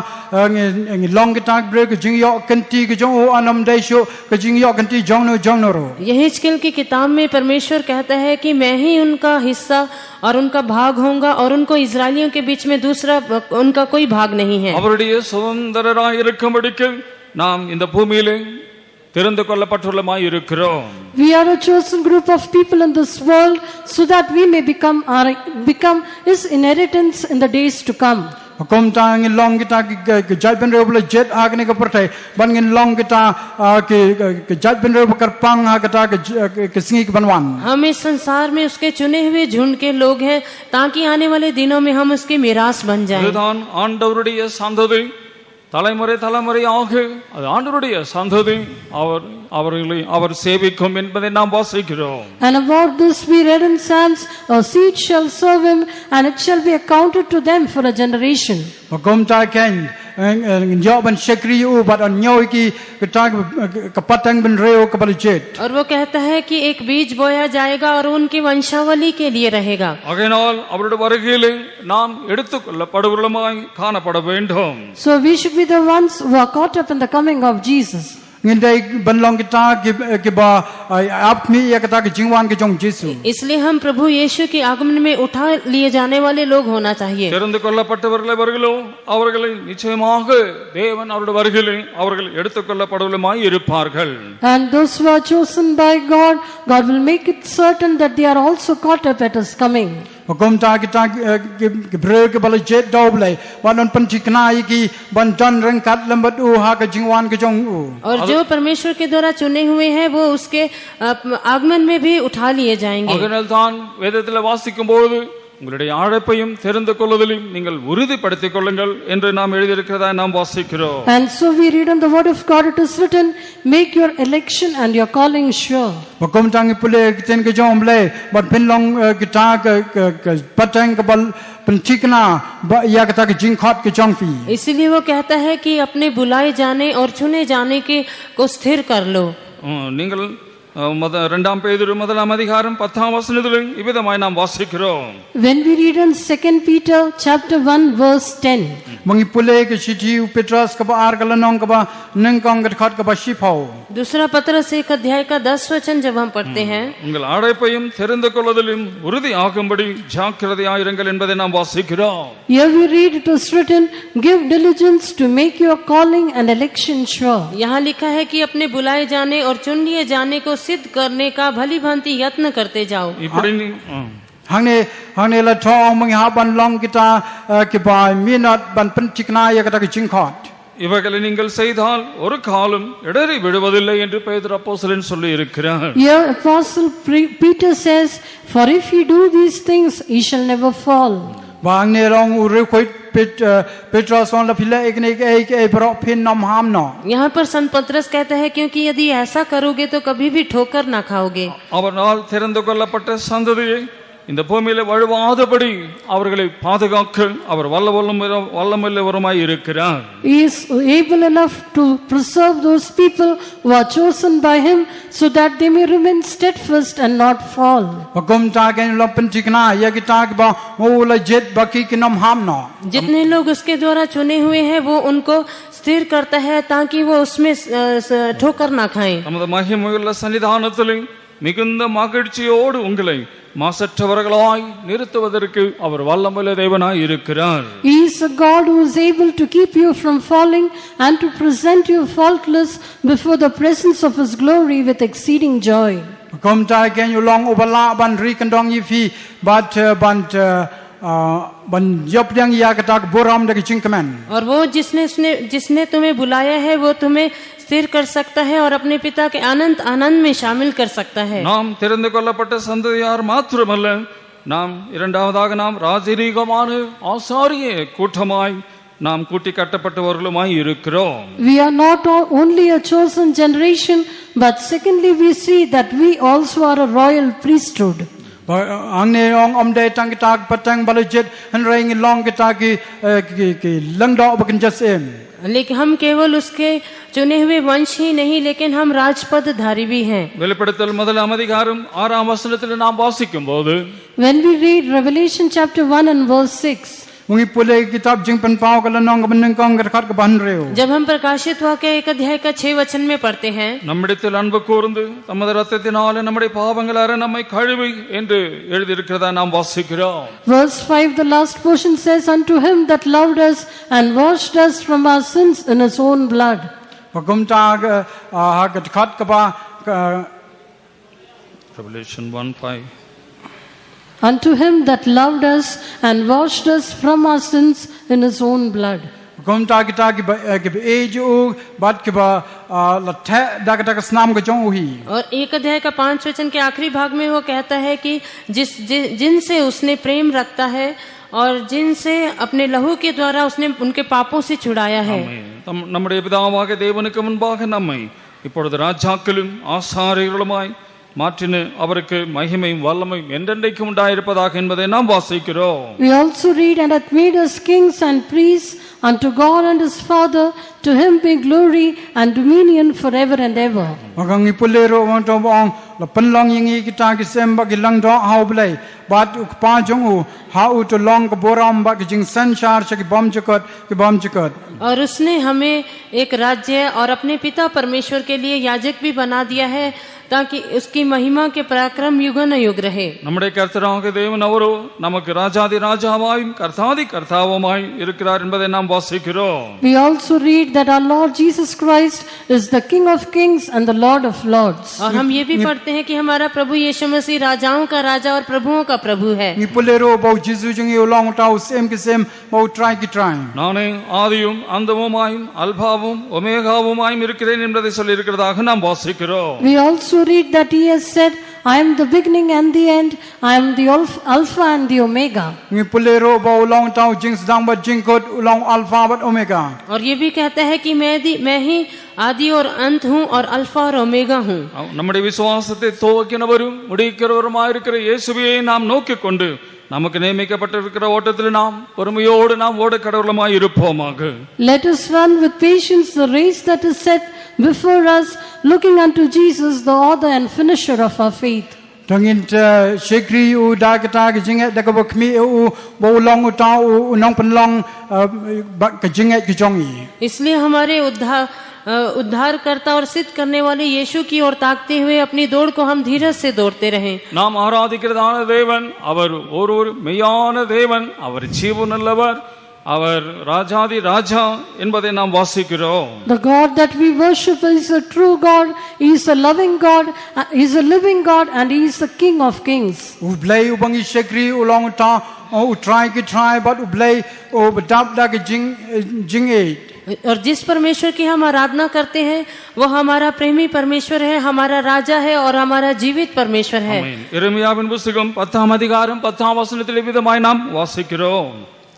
ngi long kita bro ke jing ya kanti ke jong anam dai sho ke jing ya kanti jong no ro. यहेजकेल की किताब में परमेश्वर कहता है कि मैं ही उनका हिस्सा और उनका भाग होऊंगा और उनको इजरायलियों के बीच में दूसरा उनका कोई भाग नहीं है। அவருடைய சுதந்திரராய் இருக்கும்படிக்கு நாம் இந்த பூமியிலே தெரிந்து கொள்ளப்பட்டுள்ளமாய் இருக்கிறோம். We are a chosen group of people in this world so that we may become his inheritance in the days to come. Gom tang long kita ke jat ben ro bele jet agne ke pertai ban ngin long kita ke jat ben ro karpang ha kita ke singi ke banwan. हम इस संसार में उसके चुने हुए झुंड के लोग हैं ताकि आने वाले दिनों में हम उसके मिरास बन जाएं। இதுதான் ஆண்டவருடைய சந்ததி, தலைமுறை தலைமுறையாக அது ஆண்டவருடைய சந்ததி அவர் சேவிக்கும் என்பதை நாம் வாசிக்கிறோம். And about this we read in Psalms, a seed shall serve him and it shall be accounted to them for a generation. Gom ta ken yo ban shekri u bat on nyoy ki kita ke patang ben reo ke bele jet. और वो कहता है कि एक बीज बोया जाएगा और उनकी वंशावली के लिए रहेगा। ஆகையினால் அவருடைய வருகையிலே நாம் எடுத்துக்கொள்ளப்படுவர்களுமாய் காணப்பட வேண்டும். So we should be the ones who are caught up in the coming of Jesus. Ngindai ban long kita ke ba apni ya kita ke jingwan ke jong Jesu. इसलिए हम प्रभु यीशु के आगमन में उठा लिए जाने वाले लोग होना चाहिए। தெரிந்து கொள்ளப்பட்டவர்களை வருகிறோ அவர்களை நிச்சயமாக தேவன் அவருடைய வருகையிலே அவர்கள் எடுத்துக்கொள்ளப்படுவர்களுமாய் இருப்பார்கள். And those who are chosen by God, God will make it certain that they are also caught up at his coming. Gom ta kita ke bro ke bele jet doble ban on pentiknai ki ban dan rengkat lembat u ha ke jingwan ke jong u. और जो परमेश्वर के द्वारा चुने हुए हैं वो उसके आगमन में भी उठा लिए जाएंगे। ஆகையால் தான் வேதத்தில் வாசிக்கும்போது உங்களுடைய அழைப்பையும் தெரிந்து கொள்வதிலும் நீங்கள் உறுதிப்படுத்திக் கொள்ளுங்கள் என்று நாம் எழுதியிருக்கிறதா நாம் வாசிக்கிறோம். And so we read in the word of God, it is written, make your election and your calling sure. Gom tang pule ten ke jong ble bat pin long kita ke patang ke bal pentikna ba ya kita ke jingkhat ke jong fi. इसीलिए वो कहता है कि अपने बुलाए जाने और चुने जाने के को स्थिर कर लो। நீங்கள் இரண்டாம் பேதுரு முதலாம் அதிகாரம் 10ஆம் வசனத்தில் இவ்விதமாய் நாம் வாசிக்கிறோம். When we read in 2 Peter chapter 1 verse 10. Mangipule ke chithi Petras ka ba ar kalanong ka ba nengkong ka khat ka ba shipao. दूसरा पत्रस 1 अध्याय का 10 वचन जब हम पढ़ते हैं, உங்கள் அழைப்பையும் தெரிந்து கொள்வதிலும் உறுதி ஆகும்படி ஜாக்கிரதையாயிருங்கள் என்பதை நாம் வாசிக்கிறோம். Here we read it is written, give diligence to make your calling and election sure. यहाँ लिखा है कि अपने बुलाए जाने और चुन लिए जाने को सिद्ध करने का भली भांति यत्न करते जाओ. இப்படி Hangne la thong mang ha ban long kita ke ba minat ban pen chikna ya kata ke jingkhat. இவைகளை நீங்கள் செய்தால் ஒரு காலம் இடறி விடுவதில்லை என்று பேதுரு அப்போஸ்தலன் சொல்லி இருக்கிறார். Here Apostle Peter says, for if you do these things, you shall never fall. Bang ne rong uru koi Petras on la phila ekne ek bro phin nam ham no. यहाँ पर संत पत्रस कहता है क्योंकि यदि ऐसा करोगे तो कभी भी ठोकर ना खाओगे. அவரால் தெரிந்து கொள்ளப்பட்ட சந்ததியை இந்த பூமியில வழுவாதபடி அவர்களை பாதுகாக்க அவர் வல்லமையுள்ளவருமாய் இருக்கிறார். He is able enough to preserve those people who are chosen by him so that they may remain steadfast and not fall. Bagum ta ken la pen chikna ya kita ke ba mo la jet baki ke nam ham no. जितने लोग उसके द्वारा चुने हुए हैं वो उनको स्थिर करता है ताकि वो उसमें ठोकर ना खाएं. நமது மகிமையுள்ள சன்னிதானத்தில் மிகுந்த மகிழ்ச்சியோடு உங்களை மாசற்றவர்களாய் நிறுத்துவதற்கு அவர் வல்லமையுள்ள தேவனாய் இருக்கிறார். He is a God who is able to keep you from falling and to present you faultless before the presence of his glory with exceeding joy. Bagum ta ken you long ubala ban ri kandong yi fi but ban yop yang ya kata boram de jingkaman. और वो जिसने तुम्हें बुलाया है वो तुम्हें स्थिर कर सकता है और अपने पिता के आनंद में शामिल कर सकता है. நாம் தெரிந்து கொள்ளப்பட்ட சந்ததியார் மாத்திரமல்ல, நாம் இரண்டாவதாக நாம் ராஜரீகமான ஆசாரிய கூட்டமாய் நாம் கூட்டி கட்டப்பட்டவர்களுமாய் இருக்கிறோம். We are not only a chosen generation, but secondly we see that we also are a royal priesthood. Angne ong omde tang kita patang balajet han ring long kita ki langdo bakin jasem. लेकिन हम केवल उसके चुने हुए वंश ही नहीं लेकिन हम राजपद धारी भी हैं. வெளிப்படுத்தல் முதலாம் அதிகாரம் 6ஆம் வசனத்தில் நாம் வாசிக்கும்போது, When we read Revelation chapter 1 and verse 6, Mungi pule kitab jing pen pao ka lanong ka benengkong ka khat ka ban reo. जब हम प्रकाशित वाक्य 1 अध्याय का 6 वचन में पढ़ते हैं, நம்மிடத்தில் அன்பு கூர்ந்து தமது இரத்தத்தினாலே நம்முடைய பாவங்கள் அற நம்மை கழுவி என்று எழுதியிருக்கிறதா நாம் வாசிக்கிறோம். verse 5, the last portion says, unto him that loved us and washed us from our sins in his own blood. Bagum ta ha ka khat ka ba Revelation 1:5. Unto him that loved us and washed us from our sins in his own blood. Bagum ta kita ki age o bat ki ba la the da ka snam ka jong hi. और 1 अध्याय का 5 वचन के आखिरी भाग में वो कहता है कि जिनसे उसने प्रेम रखता है और जिनसे अपने लहू के द्वारा उसने उनके पापों से छुड़ाया है. நம்முடைய பிதாவாகிய தேவனுக்கு முன்பாக நம்மை இப்பொழுது ராஜாக்களும் ஆசாரியர்களுமாய் மாற்றின அவருக்கு மகிமையும் வல்லமையும் என்றென்றைக்கும் உண்டாயிருப்பதாக என்பதை நாம் வாசிக்கிறோம். We also read, and hath made us kings and priests unto God and his Father, to him be glory and dominion forever and ever. Magang ipulero wang to bong la penlong yingi kita ki semba ki lang do hau blai bat uk pa jong u ha u to long ka boram ba ki jing sanchar ki bom chakot. और उसने हमें एक राज्य और अपने पिता परमेश्वर के लिए याजक भी बना दिया है ताकि उसकी महिमा के पराक्रम युग न युग रहे. நம்முடைய கர்த்தராகிய தேவன் அவரோ நமக்கு ராஜாதி ராஜாவாயும் கர்த்தாதி கர்த்தாவுமாய் இருக்கிறார் என்பதை நாம் வாசிக்கிறோம். We also read that our Lord Jesus Christ is the King of kings and the Lord of lords. और हम ये भी पढ़ते हैं कि हमारा प्रभु यीशु मसीह राजाओं का राजा और प्रभुओं का प्रभु है. Ipulero bau jisu jing u long tau sem ki sem bau try ki try. நானே ஆதியும் அந்தமுமாயும் அல்பாவும் ஒமேகாவுமாயும் இருக்கிறேன் என்பதை சொல்லி இருக்கிறதாக நாம் வாசிக்கிறோம். We also read that he has said, I am the beginning and the end, I am the Alpha and the Omega. Ipulero bau long tau jing sedang ba jing kot long alpha bat omega. और ये भी कहता है कि मैं ही आदि और अंत हूँ और अल्फा और ओमेगा हूँ. நம்முடைய விசுவாசத்தை துவக்கினவரும் முடிக்கிறவருமாய் இருக்கிற இயேசுவையே நாம் நோக்கிக் கொண்டு நமக்கு நியமிக்கப்பட்டிருக்கிற ஓட்டத்தில் நாம் பொறுமையோடு நாம் ஓட கடவுளமாய் இருப்போமாக. Let us run with patience the race that is set before us, looking unto Jesus, the author and finisher of our faith. Tangin shekri u da kata ke jinget da ka bakmi u bo long u ta u nong pen long ke jinget ke jongi. इसलिए हमारे उद्धारकर्ता और सिद्ध करने वाले यीशु की ओर ताकते हुए अपनी दौड़ को हम धीरज से दौड़ते रहें। நாம் ஆராதிக்கிறதான தேவன் அவர் ஒரு மெய்யான தேவன், அவர் ஜீவனுள்ளவர், அவர் ராஜாதி ராஜா என்பதை நாம் வாசிக்கிறோம். The God that we worship is a true God, he is a loving God, he is a living God, and he is the King of kings. U blai u bangi shekri u long u ta u try ke try but u blai u badap da ke jing e. और जिस परमेश्वर की हम आराधना करते हैं वो हमारा प्रेमी परमेश्वर है, हमारा राजा है और हमारा जीवित परमेश्वर है। எரேமியாவின் புத்தகம் 10ஆம் அதிகாரம் 10ஆம் வசனத்தில் விதமாய் நாம் வாசிக்கிறோம்.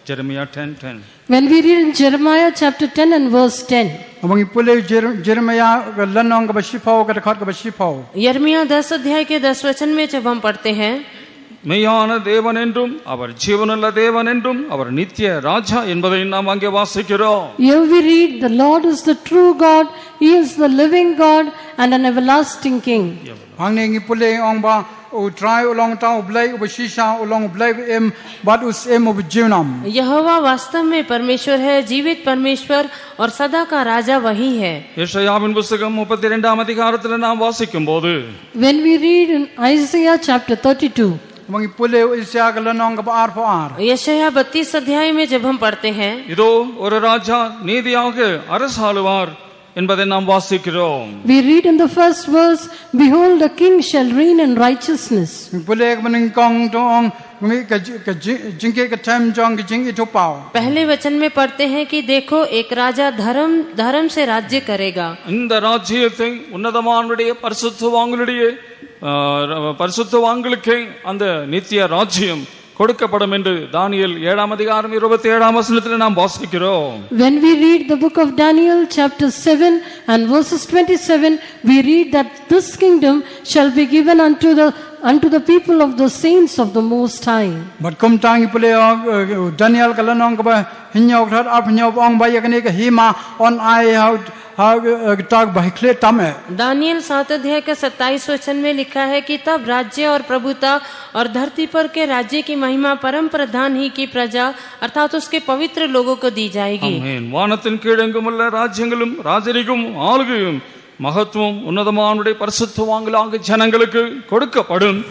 Jeremiah 10:10. When we read in Jeremiah chapter 10 and verse 10. Abangi pule Jeremiah lanong ka bashipao ka khat ka bashipao. यिर्मयाह 10 अध्याय के 10 वचन में जब हम पढ़ते हैं, மெய்யான தேவன் என்றும் அவர் ஜீவனுள்ள தேவன் என்றும் அவர் நித்திய ராஜா என்பதை நாம் அங்கே வாசிக்கிறோம். Here we read, the Lord is the true God, he is the living God and an everlasting King. Hang ngi pule ong ba u try u long ta u blai u bashisha u long blai em but us em u jinam. यहोवा वास्तव में परमेश्वर है, जीवित परमेश्वर और सदा का राजा वही है। ஏசாயாவின் புத்தகம் 32ஆம் அதிகாரத்தில் நாம் வாசிக்கும்போது, When we read in Isaiah chapter 32. Abangi pule isya ka lanong ka ar po ar. यशायाह 32 अध्याय में जब हम पढ़ते हैं, இதோ ஒரு ராஜா நீதியாக அரசாளுவார் என்பதை நாம் வாசிக்கிறோம். We read in the first verse, behold, the king shall reign in righteousness. Pule ka maning kong tong mi ka jingke ka time jong ka jing itu pao. पहले वचन में पढ़ते हैं कि देखो एक राजा धर्म से राज्य करेगा। இந்த ராஜ்யத்தை உன்னதமானவருடைய பரிசுத்தவான்களுக்கு அந்த நித்திய ராஜ்யம் கொடுக்கப்படும் என்று தானியேல் 7ஆம் அதிகாரம் 27ஆம் வசனத்தில் நாம் வாசிக்கிறோம். When we read the book of Daniel chapter 7 and verses 27, we read that this kingdom shall be given unto the people of the saints of the Most High. But kum tangi pule Daniel ka lanong ka ba hinyaw that up hinyaw ong ba yakane ka hima on I how tag bahikle tame. Daniel 7 अध्याय के 27 वचन में लिखा है कि तब राज्य और प्रभुता और धरती पर के राज्य की महिमा परम प्रधान ही की प्रजा अर्थात उसके पवित्र लोगों को दी जाएगी। ஆமென். வானத்தின் கீழெங்குமுள்ள ராஜ்யங்களும் ராஜரிகம் ஆளுகையும் மகத்துவம் உன்னதமானவருடைய பரிசுத்தவான்களாகிய ஜனங்களுக்கு கொடுக்கப்படும்.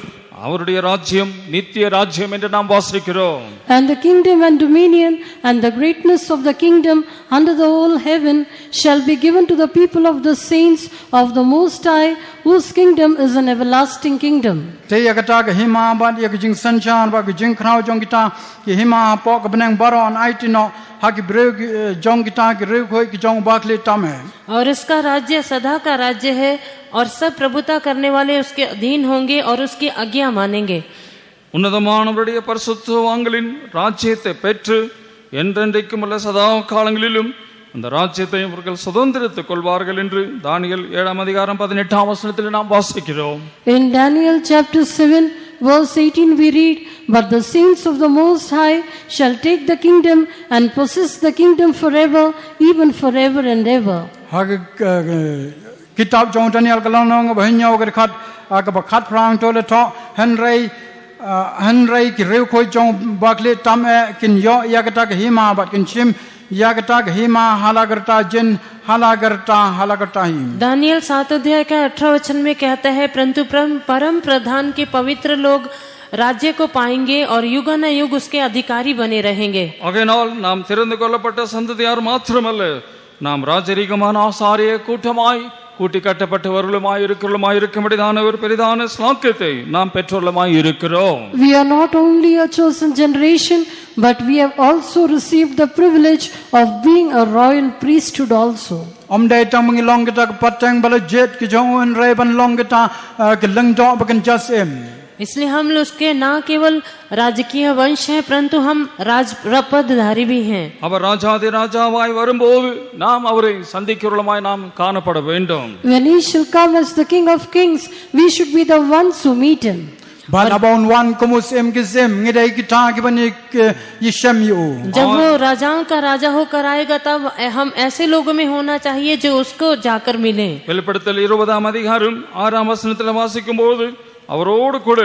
அவருடைய ராஜ்யம் நித்திய ராஜ்யம் என்று நாம் வாசிக்கிறோம். And the kingdom and dominion and the greatness of the kingdom under the whole heaven shall be given to the people of the saints of the Most High, whose kingdom is an everlasting kingdom. Te yakata ka hima ba ya ka jing sanchan ba ka jing khrao jong kita ki hima po ka benang baron aitino ha ki breu jong kita ki reu khoi ki jong bakle tame. और इसका राज्य सदा का राज्य है और सब प्रभुता करने वाले उसके अधीन होंगे और उसकी आज्ञा मानेंगे। உன்னதமானவருடைய பரிசுத்தவான்களின் ராஜ்யத்தை பெற்று என்றென்றைக்கும் உள்ள சதா காலங்களிலும் அந்த ராஜ்யத்தை அவர்கள் சுதந்திரித்துக் கொள்வார்கள் என்று தானியேல் 7ஆம் அதிகாரம் 18ஆம் வசனத்தில் நாம் வாசிக்கிறோம். In Daniel chapter 7 verse 18 we read, but the saints of the Most High shall take the kingdom and possess the kingdom forever, even forever and ever. Ha kitab jong Daniel ka lanong ba hinyaw ka khat ka ba khat prang to le tho Henry ki reu khoi jong bakle tame kin yo yakata ka hima ba kin chim yakata ka hima halagarta jin halagarta him. Daniel 7 अध्याय का 18 वचन में कहता है, परंतु परम प्रधान के पवित्र लोग राज्य को पाएंगे और युग न युग उसके अधिकारी बने रहेंगे। ஆகையினால் நாம் தெரிந்து கொள்ளப்பட்ட சந்ததியார் மாத்திரமல்ல, நாம் ராஜரீகமான ஆசாரிய கூட்டமாய் கூட்டி கட்டப்பட்டவர்களுமாய் இருக்கும்படிதான ஒரு பெரிதான ஸ்லாக்கியத்தை நாம் பெற்றோர்களுமாய் இருக்கிறோம். We are not only a chosen generation, but we have also received the privilege of being a royal priesthood also. Omdai tang mangilong kita ka patang bala jet ki jong un rai ban long kita ka lang do ba kan jas em. इसलिए हम लोग उसके न केवल राजकीय वंश हैं परंतु हम राजपदधारी भी हैं। அவர் ராஜாதி ராஜாவாய் வரும்போது நாம் அவரை சந்திக்கிறவர்களாய் நாம் காணப்பட வேண்டும். When he shall come as the King of Kings, we should be the ones who meet him. Ban abon wan kumus em gizem ngidai kita gibani yishem yu. जब वो राजाओं का राजा होकर आएगा तब हम ऐसे लोगों में होना चाहिए जो उसको जाकर मिले। வெளிப்படுத்தல் 20ஆம் அதிகாரம் 6ஆம் வசனத்தில் வாசிக்கும் போது அவரோடு கூட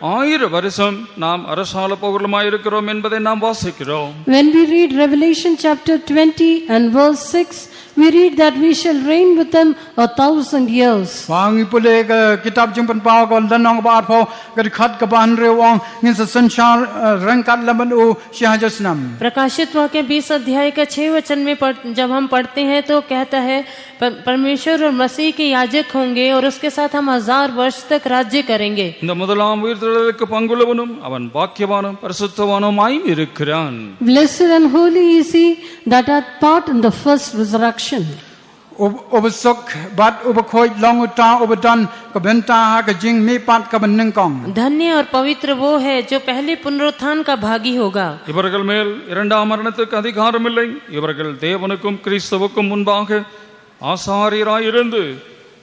1000 வருஷம் நாம் அரசாள போகிறோமாய் இருக்கிறோம் என்பதை நாம் வாசிக்கிறோம். When we read Revelation chapter 20 and verse 6, we read that we shall reign with them 1,000 years. Wangi pule kitab jumpan pao ko lanong ba pho gad khat ka ban re wang ngin sa sanchar rangkat laban u shahajasnam. प्रकाशित वाक्य 20 अध्याय का 6 वचन में जब हम पढ़ते हैं तो कहता है परमेश्वर और मसीह के याजक होंगे और उसके साथ हम 1000 वर्ष तक राज्य करेंगे। இந்த முதலாம் உயிர்த்தெழுதலுக்கு பங்குள்ளவனும் அவன் பாக்கியவானும் பரிசுத்தவானுமாய் இருக்கிறான். Blessed and holy is he that hath part in the first resurrection. Obasok bat ubakhoy long uta ubadan ka benta ha ka jing me pat ka banning kong. धन्य और पवित्र वो है जो पहले पुनरुत्थान का भागी होगा। இவர்கள் மேல் இரண்டாம் மரணத்துக்கு அதிகாரம் இல்லை. இவர்கள் தேவனுக்கும் கிறிஸ்துவுக்கும் முன்பாக ஆசாரியராயிருந்து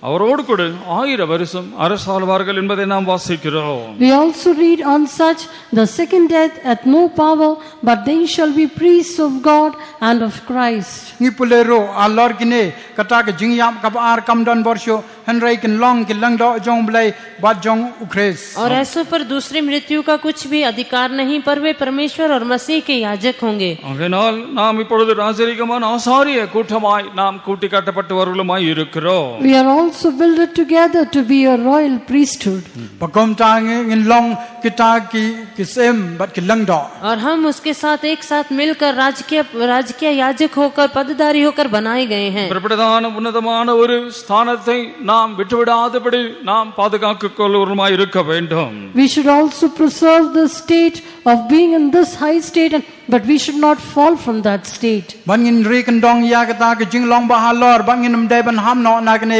அவரோடு கூட 1000 வருஷம் அரசாள்வார்கள் என்பதை நாம் வாசிக்கிறோம். We also read on such, the second death hath no power, but they shall be priests of God and of Christ. Ngi pulero alor kine kata ka jing yam ka ar kam don borsho henrai kin long ki lang do jong blai bat jong ukres. और ऐसों पर दूसरी मृत्यु का कुछ भी अधिकार नहीं, पर वे परमेश्वर और मसीह के याजक होंगे। ஆகையால் நாம் இப்பொழுது ராஜரீகமான ஆசாரிய கூட்டமாய் நாம் கூட்டி காட்டப்பட்டவர்களுமாய் இருக்கிறோம். We are also builded together to be a royal priesthood. Pakom ta ngin long kita ki sem bat ki lang do. और हम उसके साथ एक साथ मिलकर राजकीय याजक होकर पदधारी होकर बनाए गए हैं। பிரபலமான உன்னதமான ஒரு ஸ்தானத்தை நாம் விட்டுவிடாதபடி நாம் பாதுகாத்துக் கொள்வருமாய் இருக்க வேண்டும். We should also preserve the state of being in this high state, but we should not fall from that state. Bangin ri kan dong ya kata ka jing long ba halor bangin nam dai ban ham no na kne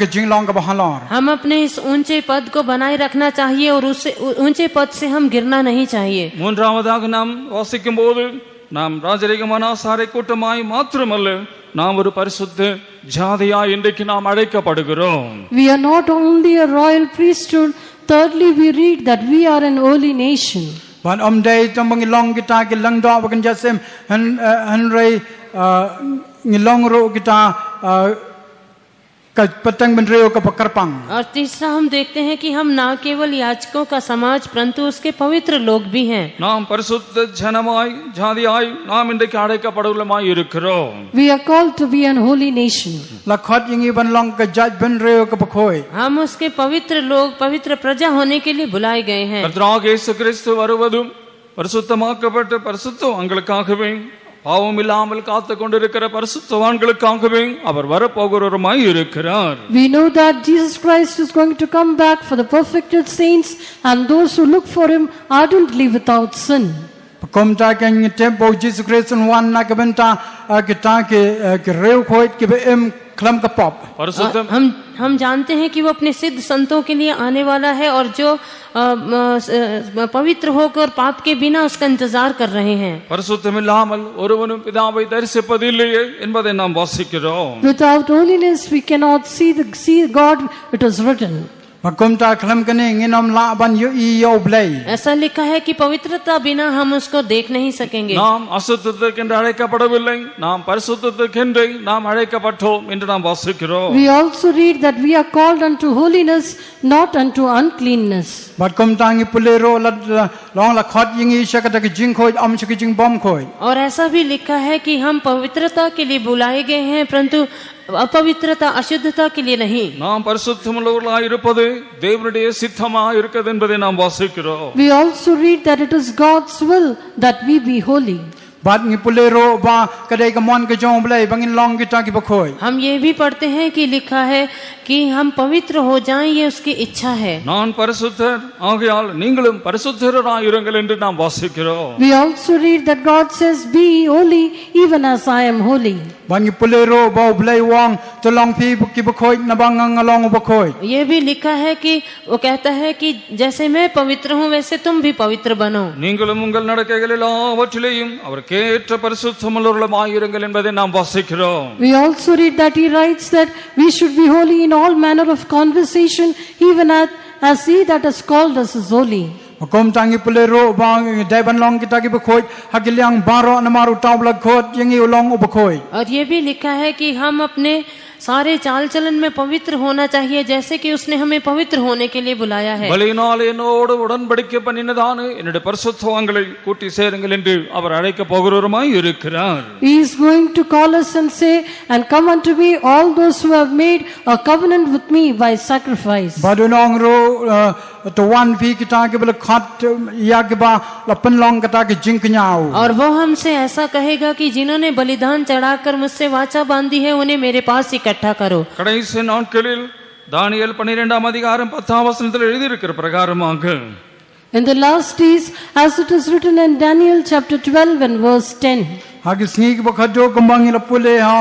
ka jing long ka ba halor. हम अपने इस ऊंचे पद को बनाए रखना चाहिए और उससे ऊंचे पद से हम गिरना नहीं चाहिए। மூன்றாவதாக நாம் வாசிக்கும் போது நாம் ராஜரீகமான ஆசாரிய கூட்டமாய் மாத்திரமல்ல, நாம் ஒரு பரிசுத்த ஜாதியாய் இன்றைக்கு நாம் அழைக்கப்படுகிறோம். We are not only a royal priesthood, thirdly we read that we are an holy nation. Ban dai tam bangin long kita ki lang do bakan jasem henrai ngilong ro kita patang benreo ka pakarpang. और तीसरा हम देखते हैं कि हम ना केवल याजकों का समाज परंतु उसके पवित्र लोग भी हैं। நாம் பரிசுத்த ஜனமாய் ஜாதியாய் நாம் இன்றைக்கு அழைக்கப்படுவதுமாய் இருக்கிறோம். We are called to be an holy nation. Lakhot yingi ban long ka jaj benreo ka pakhoy. हम उसके पवित्र लोग, पवित्र प्रजा होने के लिए बुलाए गए हैं। கர்த்தராகிய இயேசு கிறிஸ்து வருவதும் பரிசுத்தமாக்கப்பட்ட பரிசுத்தவான்களுக்காகவே, பாவம் இல்லாமல் காத்து கொண்டிருக்கிற பரிசுத்தவான்களுக்காகவே அவர் வரப்போகிறவருமாய் இருக்கிறார். We know that Jesus Christ is going to come back for the perfected saints and those who look for him ardently without sin. Pakom ta kan tempo Jesus Christ on one na ka benta kita ke reu khoi ke em khlam ka pop. பரிசுத்தம் हम जानते हैं कि वो अपने सिद्ध संतों के लिए आने वाला है और जो पवित्र होकर पाप के बिना उसका इंतजार कर रहे हैं। பரிசுத்தம் இல்லாமல் ஒருவனும் பிதாவை தரிசிப்பதில்லையே என்பதை நாம் வாசிக்கிறோம். Without holiness we cannot see God, it is written. Pakom ta khlam kane nginom la ban yo I yo blai. ऐसा लिखा है कि पवित्रता बिना हम उसको देख नहीं सकेंगे। நாம் அசுத்தத்திற்கென்று அழைக்கப்படவில்லை, நாம் பரிசுத்தத்திற்கென்று நாம் அழைக்கப்பட்டோம் என்று நாம் வாசிக்கிறோம். We also read that we are called unto holiness, not unto uncleanness. Pakom ta ngi pulero la long la khot yingi shakata ki jing khoi am chiki jing bom khoi. और ऐसा भी लिखा है कि हम पवित्रता के लिए बुलाए गए हैं परंतु अपवित्रता अशुद्धता के लिए नहीं। நாம் பரிசுத்தமுள்ளவர்களாய் இருப்பது தேவனுடைய சித்தமாய் இருக்கிறது என்பதை நாம் வாசிக்கிறோம். We also read that it is God's will that we be holy. Bat ngi pulero ba kadai ka mon ka jong blai bangin long kita ki pakhoi. हम ये भी पढ़ते हैं कि लिखा है कि हम पवित्र हो जाएं, ये उसकी इच्छा है। நான் பரிசுத்தர் ஆகையால் நீங்களும் பரிசுத்தராய் இருங்கள் என்று நாம் வாசிக்கிறோம். We also read that God says, be ye holy even as I am holy. Bangi pulero ba blai wang to long pi ki pakhoi na bangang along pakhoi. ये भी लिखा है कि वो कहता है कि जैसे मैं पवित्र हूँ वैसे तुम भी पवित्र बनो। நீங்களும் உங்கள் நடக்கைகள் எல்லாவற்றிலேயும் அவர் அதற்கேற்ற பரிசுத்தமுள்ளவர்களுமாயிருங்கள் என்பதை நாம் வாசிக்கிறோம். We also read that he writes that we should be holy in all manner of conversation, even as he that has called us is holy. Makom tangi pulero bang dai ban long kita ki bakhoi hagilyang baro namaru taw khot yengi ulong ubakhoi. और ये भी लिखा है कि हम अपने सारे चाल चलन में पवित्र होना चाहिए, जैसे कि उसने हमें पवित्र होने के लिए बुलाया है. பலியினால் என்னோடு உடன்படிக்கை பண்ணினதான என்னுடைய பரிசுத்தவான்களை கூட்டி சேருங்கள் என்று அவர் அழைக்க போகிறவருமாய் இருக்கிறார். He is going to call us and say, and come unto me all those who have made a covenant with me by sacrifice. Badunong ro to one pi kita ke bel khat ya ke ba lapan long kata ke jing knyao. और वो हमसे ऐसा कहेगा कि जिन्होंने बलिदान चढ़ाकर मुझसे वाचा बांधी है उन्हें मेरे पास इकट्ठा करो. கடைசி நாட்களில் தானியேல் 12ஆம் அதிகாரம் 10ஆம் வசனத்தில் எழுதியிருக்கிற பிரகாரமாக In the last days, as it is written in Daniel chapter 12 and verse 10. Hagi sngi ke bakhat jo kambang ila pule ha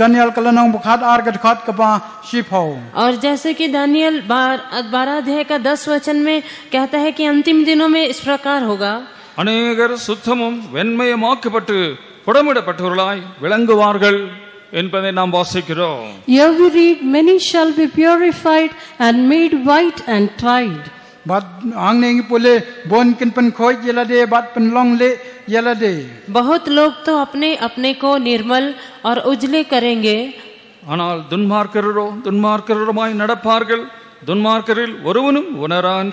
Daniel kalanang bakhat ar gat khat ka ba ship ho. और जैसे कि Daniel 12 अध्याय का 10 वचन में कहता है कि अंतिम दिनों में इस प्रकार होगा. அநேகர் சுத்தமும் வெண்மையுமாக்கப்பட்டு புடமிடப்பட்டவர்களாய் விளங்குவார்கள் என்பதை நாம் வாசிக்கிறோம். Here we read, many shall be purified and made white and tried. Bat ang nengi pule bon kin pan khoi yela de bat pan long le yela de. बहुत लोग तो अपने अपने को निर्मल और उजले करेंगे, ஆனால் துன்மார்க்கருமாய் நடப்பார்கள். துன்மார்க்கரில் ஒருவனும் உணரான்,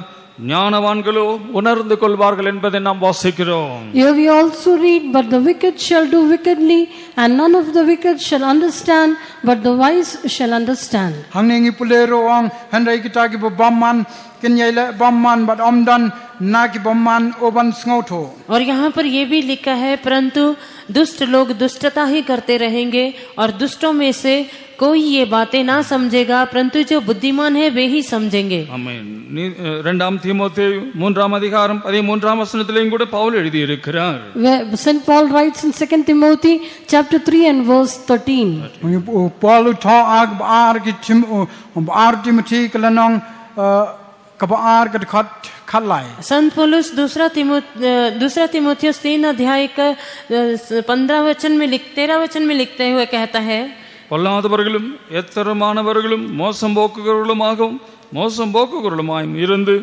ஞானவான்களோ உணர்ந்து கொள்வார்கள் என்பதை நாம் வாசிக்கிறோம். Here we also read, but the wicked shall do wickedly, and none of the wicked shall understand, but the wise shall understand. Hang nengi pule ro ang handai kita ki bamman kin yela bamman bat omdan na ki bamman oban sngoto. और यहाँ पर यह भी लिखा है, परंतु दुष्ट लोग दुष्टता ही करते रहेंगे और दुष्टों में से कोई ये बातें ना समझेगा, परंतु जो बुद्धिमान है वे ही समझेंगे. ஆமென். 2 தீமோத்தேயு 3ஆம் அதிகாரம் 13ஆம் வசனத்திலேயும் கூட பவுல் எழுதி இருக்கிறார். St. Paul writes in 2 Timothy chapter 3 and verse 13. Paul tho ag ar ki tim ar Timothy kalanong ka ba ar gat khat khalai. संत पौलुस दूसरा तिमोथियुस 3 अध्याय का 13 वचन में लिखते हुए कहता है, பொல்லாதவர்களும் எத்தரமானவர்களும் மோசம் போக்குகிறவர்களுமாயும் இருந்து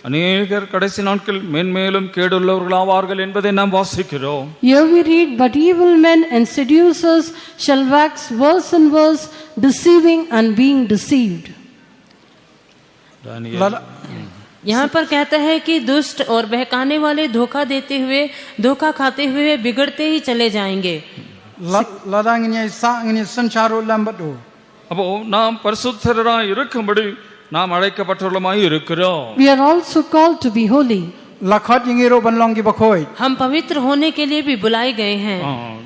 அநேகர் கடைசி நாட்கள் மேன்மேலும் கேடுள்ளவர்களாவார்கள் என்பதை நாம் வாசிக்கிறோம். Here we read, but evil men and seducers shall wax worse and worse, deceiving and being deceived. यहाँ पर कहता है कि दुष्ट और बहकाने वाले धोखा देते हुए, धोखा खाते हुए बिगड़ते ही चले जाएंगे. Ladang ini sa ini sancharo lambatu. அப்போ நாம் பரிசுத்தராய் இருக்கும்படி நாம் அழைக்கப்பட்டவர்களுமாய் இருக்கிறோம். We are also called to be holy. Lakhat yingiro banlong ki bakhoi. हम पवित्र होने के लिए भी बुलाए गए हैं.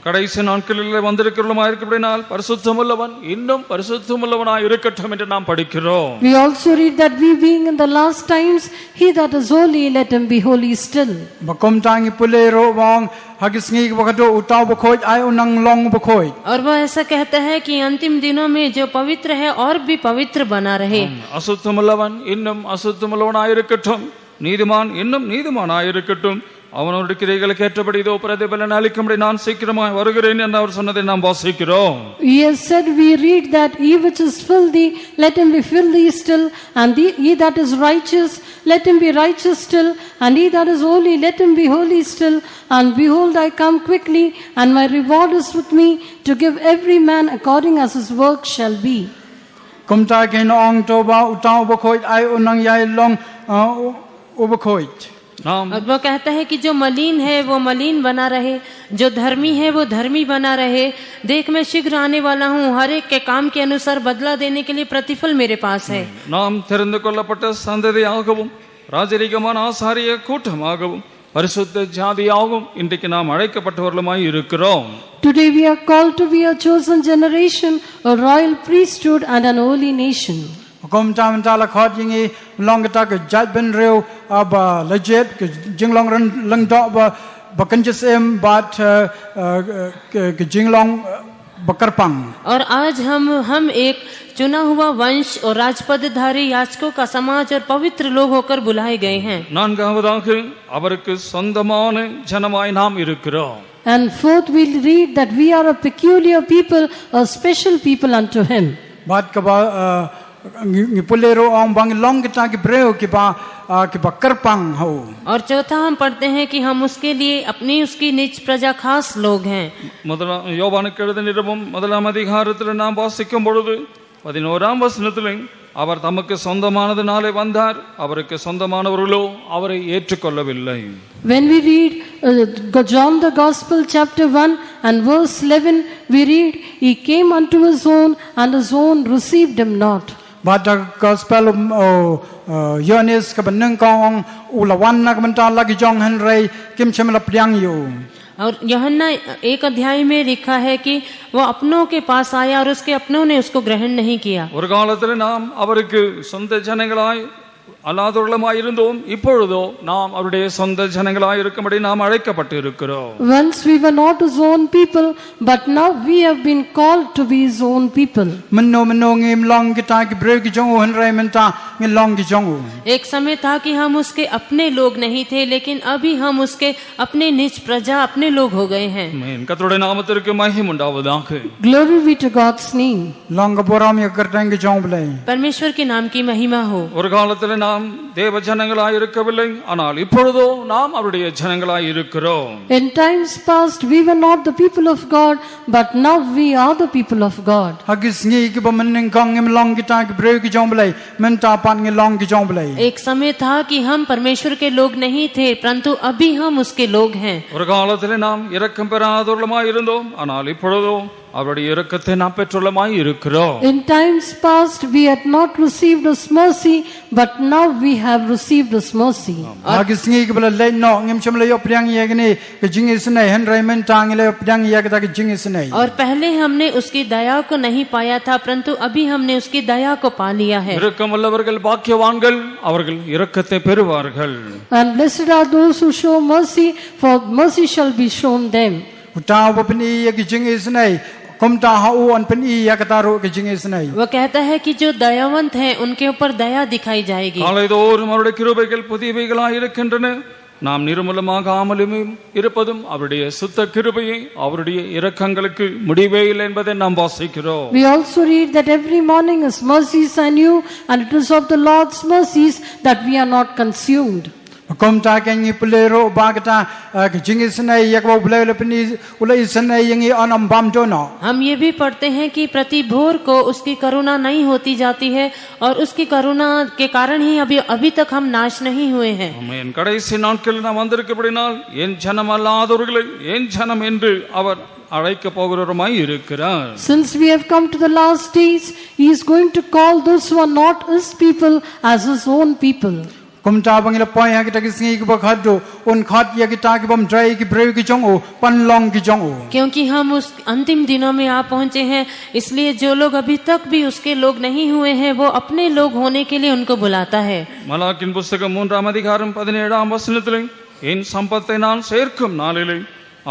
கடைசி நாட்களில் வந்திருக்கிறவர்களுமாய் இருக்கப்படினால் பரிசுத்தமுள்ளவன் இன்னும் பரிசுத்தமுள்ளவனாய் இருக்கட்டும் என்று நாம் படிக்கிறோம். We also read that we being in the last times, he that is holy, let him be holy still. Bakom tangi pule ro wang hagisngi ki bakhato utaw bakhoi ai unang long bakhoi. और वो ऐसा कहता है कि अंतिम दिनों में जो पवित्र है और भी पवित्र बना रहे. அசுத்தமுள்ளவன் இன்னும் அசுத்தமுள்ளவனாய் இருக்கட்டும், நீதிமான் இன்னும் நீதிமானாயிருக்கட்டும், அவனுடைய கிரைகளுக்கு ஏற்றபடி இதோ பிரதிபலன் அளிக்கும்படி நான் சீக்கிரமாய் வருகிறேன் என்று அவர் சொன்னதை நாம் வாசிக்கிறோம். He has said, we read that he which is filthy, let him be filthy still, and he that is righteous, let him be righteous still, and he that is holy, let him be holy still. And behold, I come quickly, and my reward is with me, to give every man according as his work shall be. Kumta ken ong toba utaw bakhoi ai unang yai long ubakhoi. और वो कहता है कि जो मलिन है वो मलिन बना रहे, जो धर्मी है वो धर्मी बना रहे. देख मैं शीघ्र आने वाला हूँ, हर एक के काम के अनुसार बदला देने के लिए प्रतिफल मेरे पास है. நாம் தெரிந்து கொள்ளப்பட்ட சந்ததியாகவும் ராஜரீகமான ஆசாரிய கூட்டமாகவும் பரிசுத்த ஜாதியாகவும் இன்றைக்கு நாம் அழைக்கப்பட்டவர்களுமாய் இருக்கிறோம். Today we are called to be a chosen generation, a royal priesthood and an holy nation. Kom tam tala khot yingi long ta ke jat ben reu ba legit ke jinglong lang do ba bakanjisem bat ke jinglong bakarpang. और आज हम एक चुना हुआ वंश और राजपदधारी याजकों का समाज और पवित्र लोग होकर बुलाए गए हैं. நான்காவதாக அவருக்கு சொந்தமான ஜனமாய் நாம் இருக்கிறோம். And fourth, we'll read that we are a peculiar people, a special people unto Him. Bat kaba ngipulero ang bang long kita ki breo ki ba karpang ho. और चौथा हम पढ़ते हैं कि हम उसके लिए अपनी उसकी निज प्रजा खास लोग हैं। யோவானுக்கு எழுதின நிருபம் 1ஆம் அதிகாரத்தில் நாம் வாசிக்கும் பொழுது 11ஆம் வசனத்தில் அவர் தமக்கு சொந்தமானதினாலே வந்தார், அவருக்கு சொந்தமானவர்களோ அவரை ஏற்றுக்கொள்ளவில்லை. When we read John the Gospel chapter 1 and verse 11, we read, He came unto His own and His own received Him not. But the gospel Yohanes kabaneng kong ulawan na kamanta lagi jong Henry kim chemla priang yu. और यूहन्ना 1 अध्याय में लिखा है कि वो अपनों के पास आया और उसके अपनों ने उसको ग्रहण नहीं किया। ஒரு காலத்தில் நாம் அவருக்கு சொந்த ஜனங்களாய் அல்லாதவர்களுமாய் இருந்தோம், இப்பொழுதோ நாம் அவருடைய சொந்த ஜனங்களாய் இருக்கும்படி நாம் அழைக்கப்பட்டு இருக்கிறோம். Once we were not His own people, but now we have been called to be His own people. Menno ngim long kita ki breu ki jong Henry menta ngim long ki jong. एक समय था कि हम उसके अपने लोग नहीं थे, लेकिन अभी हम उसके अपने निज प्रजा अपने लोग हो गए हैं। ஆமென். கர்த்தருடைய நாமத்திற்கு மகிமை உண்டாவதாக. Glory be to God's name. Long boram ya kartang ki jong blai. परमेश्वर के नाम की महिमा हो। ஒரு காலத்தில் நாம் தேவ ஜனங்களாய் இருக்கவில்லை, ஆனால் இப்பொழுதோ நாம் அவருடைய ஜனங்களாய் இருக்கிறோம். In times past we were not the people of God, but now we are the people of God. Hagis ngi ki ba meneng kong ngim long kita ki breu ki jong blai menta pan ngim long ki jong blai. एक समय था कि हम परमेश्वर के लोग नहीं थे, परंतु अभी हम उसके लोग हैं। ஒரு காலத்தில் நாம் இரக்கம் பெறாதவர்களுமாய் இருந்தோம், ஆனால் இப்பொழுதோ அவருடைய இரக்கத்தை நாம் பெற்றுள்ளமாய் இருக்கிறோம். In times past we had not received His mercy, but now we have received His mercy. Hagis ngi ki ba le no ngim chemla yo priang ye gni ki jing isnai Henry menta ngile priang ye kita ki jing isnai. और पहले हमने उसकी दया को नहीं पाया था, परंतु अभी हमने उसकी दया को पा लिया है। இரக்கமுள்ளவர்கள் பாக்கியவான்கள், அவர்கள் இரக்கத்தை பெறுவார்கள். And blessed are those who show mercy, for mercy shall be shown them. Utaw ba pini ye ki jing isnai. Kumta hau an peni ya kataru ki jing isnai. वो कहता है कि जो दयावंत हैं उनके ऊपर दया दिखाई जाएगी। காலைதோறும் அவருடைய கிருபைகள் புதியவைகளாய் இருக்கின்றன. நாம் நிர்மூலமாகாமலும் இருப்பதும் அவருடைய சுத்த கிருபையை, அவருடைய இரக்கங்களுக்கு முடிவே இல்லை என்பதை நாம் வாசிக்கிறோம். We also read that every morning His mercies are new, and it is of the Lord's mercies that we are not consumed. Kumta kengi pulero bagata ki jing isnai ya ko bulele peni ulai isnai yengi anam bam dono. हम ये भी पढ़ते हैं कि प्रति भोर को उसकी करुणा नहीं होती जाती है, और उसकी करुणा के कारण ही अभी तक हम नाश नहीं हुए हैं। ஆமென். கடைசி நாட்களில் நாம் வந்திருக்கிறபடினால் என் ஜனம் அல்லாதவர்களை என் ஜனம் என்று அவர் அழைக்க போகிறவருமாய் இருக்கிறார். Since we have come to the last days, He is going to call those who are not His people as His own people. Kumta bangila poy ha kita ki singi ki ba khaddo un khat ya kita ki bam drai ki breu ki jong o pan long ki jong o. क्योंकि हम उस अंतिम दिनों में आ पहुंचे हैं, इसलिए जो लोग अभी तक भी उसके लोग नहीं हुए हैं, वो अपने लोग होने के लिए उनको बुलाता है। மலாக்கின் புஸ்தகம் 3ஆம் அதிகாரம் 17ஆம் வசனத்தில் என் சம்பத்தை நான் சேர்க்கும் நாளிலே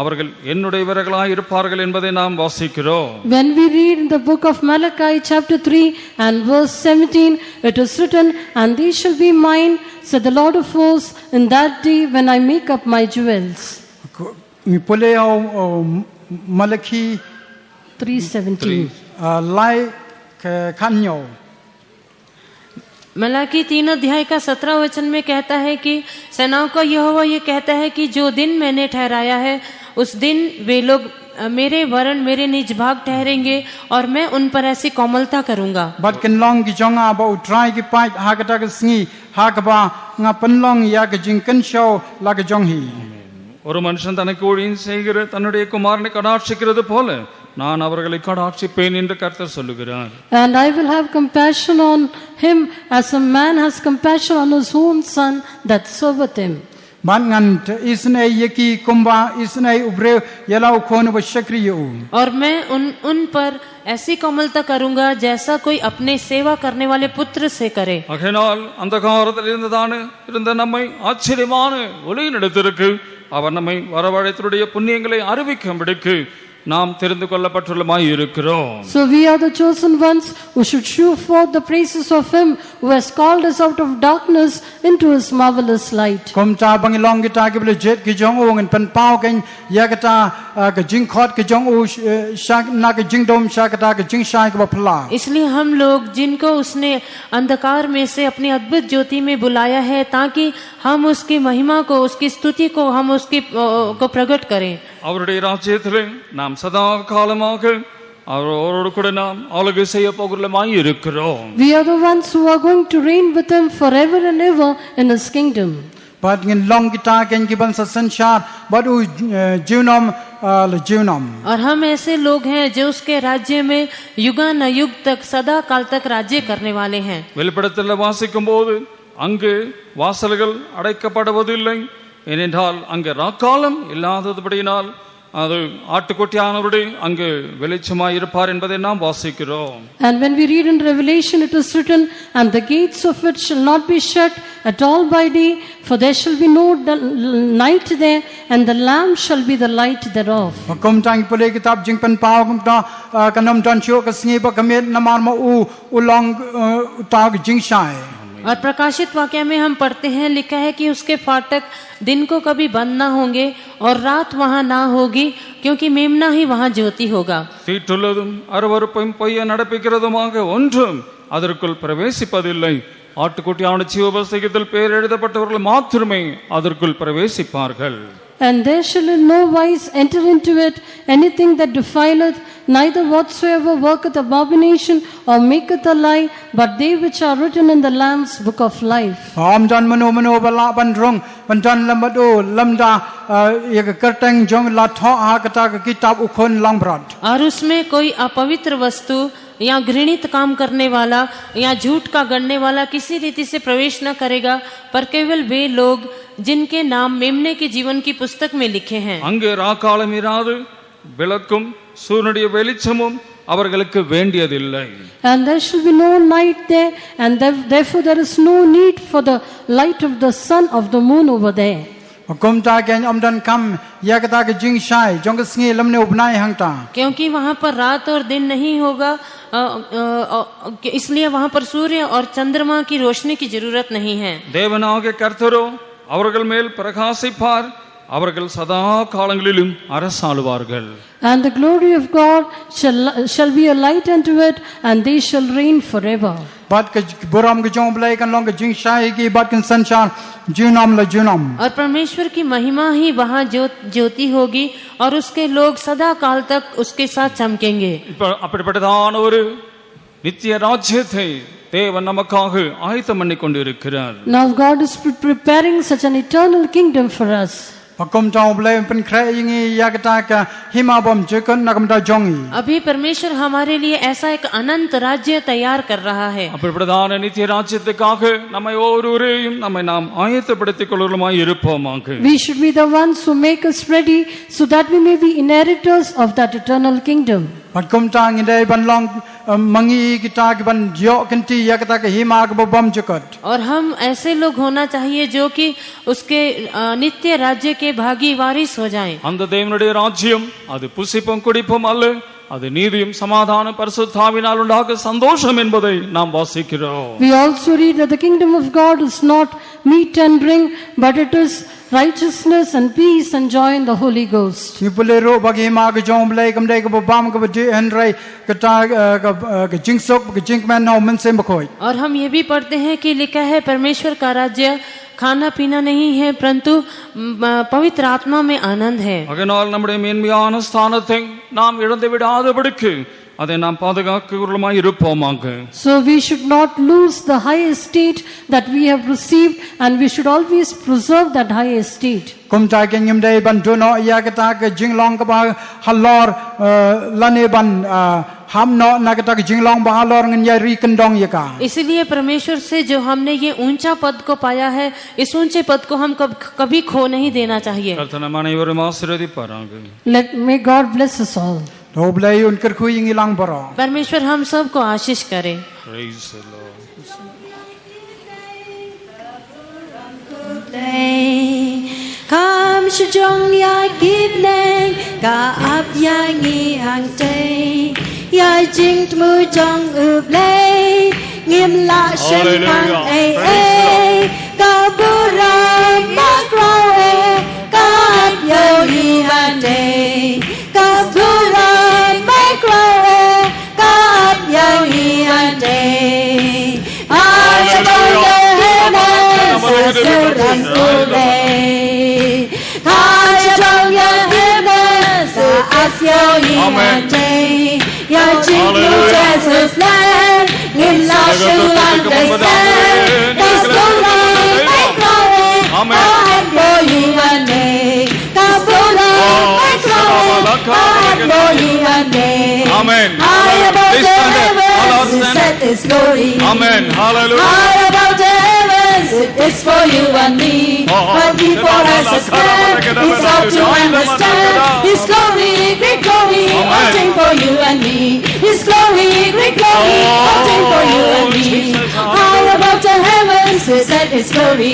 அவர்கள் என்னுடையவர்களாய் இருப்பார்கள் என்பதை நாம் வாசிக்கிறோம். When we read in the book of Malachi chapter 3 and verse 17, it is written, And they shall be mine, said the Lord of hosts, in that day when I make up my jewels. Ni pole au Malachi 3:17. lai khanyo. Malachi 3 अध्याय का 17 वचन में कहता है कि सेनाओं का यहोवा ये कहता है कि जो दिन मैंने ठहराया है उस दिन वे लोग मेरे वरण मेरे निज भाग ठहरेंगे, और मैं उन पर ऐसी कोमलता करूंगा। Bat ken long ki jonga ba utrai ki pai ha kata ki singi ha ka ba nga pan long ya ki jing ken show la ki jong hi. ஒரு மனுஷன் தனக்கு ஊழியம் செய்கிற தன்னுடைய குமாரனை கடாட்சிக்கிறது போல நான் அவர்களை கடாட்சிப்பேன் என்று கர்த்தர் சொல்லுகிறார். And I will have compassion on him as a man has compassion on his own son that serveth him. Man ngan isnai yeki kumba isnai ubre yalau khon ba shakriyo. और मैं उन पर ऐसी कोमलता करूंगा जैसा कोई अपने सेवा करने वाले पुत्र से करे। ஆகையினால் அந்த காலத்தில் இருந்த நம்மை ஆச்சரியமான ஒளியினிடத்திற்கு அவர் நம்மை வரவழைத்தருடைய புண்ணியங்களை அறிவிக்கும்படிக்கு நாம் தெரிந்து கொள்ளப்பட்டுள்ளமாய் இருக்கிறோம். So we are the chosen ones who should shew forth the praises of Him who has called us out of darkness into His marvelous light. Kom ta bangilong kita ke bele jet ke jong u ngan pen pau ken ya kata ke jing khot ke jong u shak na ke jing dom shak kata ke jing shai ke bapla. इसलिए हम लोग जिनको उसने अंधकार में से अपनी अद्भुत ज्योति में बुलाया है ताकि हम उसकी महिमा को, उसकी स्तुति को, हम उसकी को प्रकट करें. அவருடைய ராஜ்யத்திலே நாம் சதா காலமாக அவரோடு கூட நாம் ஆளுகை செய்ய போகிறோமாய் இருக்கிறோம். We are the ones who are going to reign with Him forever and ever in His kingdom. But ngin long kita ken ki ban sa sanchar but u jiunom le jiunom. और हम ऐसे लोग हैं जो उसके राज्य में युगानुयुग तक सदा काल तक राज्य करने वाले हैं. வெளிப்படுத்தல வாசிக்கும் போது அங்கு வாசல்கள் அடைக்கப்படுவதில்லை, ஏனென்றால் அங்கு ராக்காலம் இல்லாதபடியினால் அது ஆட்டுக்குட்டியானவருடைய அங்கு வெளிச்சமாய் இருப்பார் என்பதை நாம் வாசிக்கிறோம். And when we read in Revelation, it is written, and the gates of it shall not be shut at all by day, for there shall be no night there, and the Lamb shall be the light thereof. Kom tang pole kitab jing pen pau kom ta kanom don chio ka sngi ba kamet namar ma u long ta jing shai. और प्रकाशित वाक्य में हम पढ़ते हैं, लिखा है कि उसके फाटक दिन को कभी बंद ना होंगे और रात वहां ना होगी, क्योंकि मेमना ही वहां ज्योति होगा. தீட்டுள்ளதும் அருவருப்பையும் பொய்ய நடப்பிக்கிறதுமாக ஒன்றும் அதற்குள் பிரவேசிப்பதில்லை. ஆட்டுக்குட்டியான ஜீவபஸ்திகத்தில் பெயர் எழுதப்பட்டவர்கள் மாத்திரமே அதற்குள் பிரவேசிப்பார்கள். And there shall in no wise enter into it anything that defileth, neither whatsoever worketh abomination or maketh a lie, but they which are written in the Lamb's book of life. Om jan mano bala ban rong ban jan lamado lamda ye kerteng jong la tho ha kata kitab ukhon lang brad. और उसमें कोई अपवित्र वस्तु या घृणित काम करने वाला या झूठ का गढ़ने वाला किसी रीति से प्रवेश न करेगा, पर केवल वे लोग जिनके नाम मेमने के जीवन की पुस्तक में लिखे हैं. அங்கே ராக்காலம் இராது, விளக்கும் சூரியனுடைய வெளிச்சமும் அவர்களுக்கு வேண்டியதில்லை. And there shall be no night there, and therefore there is no need for the light of the sun of the moon over there. Kom ta ken om dan kam ya kata ke jing shai jong ke sngi lamne ubnai hang ta. क्योंकि वहां पर रात और दिन नहीं होगा, इसलिए वहां पर सूर्य और चंद्रमा की रोशनी की जरूरत नहीं है. தேவனாகிய கர்த்தரோ அவர்கள் மேல் பிரகாசிப்பார், அவர்கள் சதா காலங்களிலும் அரசாளுவார்கள். And the glory of God shall be a light unto it, and they shall reign forever. Bat ke boram ke jong blai kan long ke jing shai ki bat kan sanchar jiunom le jiunom. और परमेश्वर की महिमा ही वहां ज्योति होगी और उसके लोग सदा काल तक उसके साथ चमकेंगे. இப்ப அப்படிப்பட்டதான ஒரு நித்திய ராஜ்யத்தை தேவன் நமக்காக ஆயத்தம் பண்ணி கொண்டிருக்கிறார். Now God is preparing such an eternal kingdom for us. Kom ta blai pen krai yingi ya kata ka hima bom jekon na kam ta jongi. अभी परमेश्वर हमारे लिए ऐसा एक अनंत राज्य तैयार कर रहा है. அப்படிப்பட்டதான நித்திய ராஜ்யத்துக்காக நம்மை ஒவ்வொருவரையும் நம்மை நாம் ஆயத்தப்படுத்திக் கொள்ளுமாய் இருப்போமாக. We should be the ones who make us ready so that we may be inheritors of that eternal kingdom. Pat kom ta ngidai ban long mangi kita ki ban jo kenti ya kata ka hima ka bom jekot. और हम ऐसे लोग होना चाहिए जो कि उसके नित्य राज्य के भागी वारिस हो जाएं. அந்த தேவனுடைய ராஜ்யம் அது புசிப்பும் குடிப்பும் அல்ல, அது நீதியும் சமாதான பரிசுத்தாவினால் உண்டாக சந்தோஷம் என்பதை நாம் வாசிக்கிறோம். We also read that the kingdom of God is not meat and drink, but it is righteousness and peace and joy in the Holy Ghost. Ni pule ro bagi ma ke jong blai kam dai ka bam ka de henrai kata ka jing sok ka jing man no men sem khoi. और हम ये भी पढ़ते हैं कि लिखा है परमेश्वर का राज्य खाना पीना नहीं है, परंतु पवित्र आत्मा में आनंद है. அதனால் நம்முடைய மேன்மையான ஸ்தானத்தை நாம் இழந்து விடாதபடிக்கு அதை நாம் பாதுகாக்கிறவர்களுமாய் இருப்போமாக. So we should not lose the high estate that we have received, and we should always preserve that high estate. Kom ta ke ngim dai ban do no ya kata ka jing long ka ba halor lane ban ham no na kata ka jing long ba halor ngan ya ri kendong ya ka. इसलिए परमेश्वर से जो हमने ये ऊंचा पद को पाया है, इस ऊंचे पद को हम कभी खो नहीं देना चाहिए. கர்த்தர் நம் அனைவரும் ஆசீர்வதிப்பாராக. May God bless us all. Do blai un ker khu ying ilang baro. परमेश्वर हम सबको आशीष करे. Praise the Lord. Come cho trong ya kiếp lên cả áp ya nghi hàng tây ya chính mưa trong ướp lấy nghiêm lạ sinh hàng ấy ấy cả bữa ra mắc rau ấy cả áp ya nghi hàng tây cả bữa ra mắc rau ấy cả áp ya nghi hàng tây ai bao giờ hết sẽ sửa thành ưu lệ ai trong ya kiếp lên sẽ áp ya nghi hàng tây ya chính mưa Jesus land nghiêm la sinh lan đầy sen ta sống lại bách lối ta hát bồi hình an đề ta sống lại bách lối ta hát bồi hình an đề high above the heavens he set his glory high above the heavens it's for you and me but before us a stand it's hard to understand his glory great glory wanting for you and me his glory great glory wanting for you and me high above the heavens he set his glory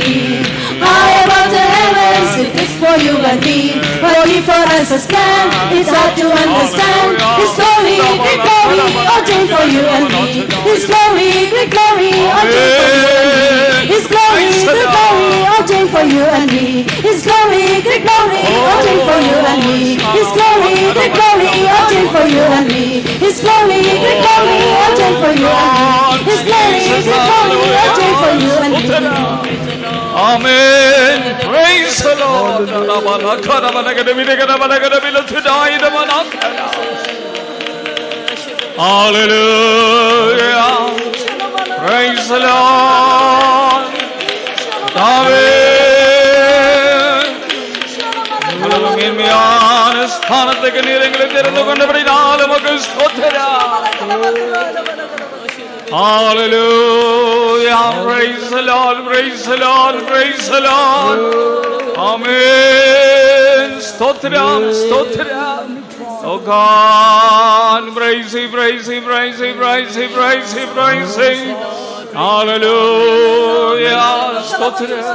high above the heavens it's for you and me but before us a stand it's hard to understand his glory great glory wanting for you and me his glory great glory wanting for you and me his glory great glory wanting for you and me his glory great glory wanting for you and me his glory great glory wanting for you and me his glory great glory wanting for you and me his glory great glory wanting for you and me Amen. Praise the Lord. Hallelujah. Praise the Lord. Amen. மேன்மையான ஸ்தானத்துக்கு நீர் எங்களை தெரிந்து கொண்டபடினால் உமக்கு ஸ்தோத்திரம். Hallelujah. Praise the Lord. Praise the Lord. Praise the Lord. Amen. Stotram. Stotram. Oh God. Praise Him. Praise Him. Praise Him. Praise Him. Praise Him. Praise Him. Hallelujah. Stotram.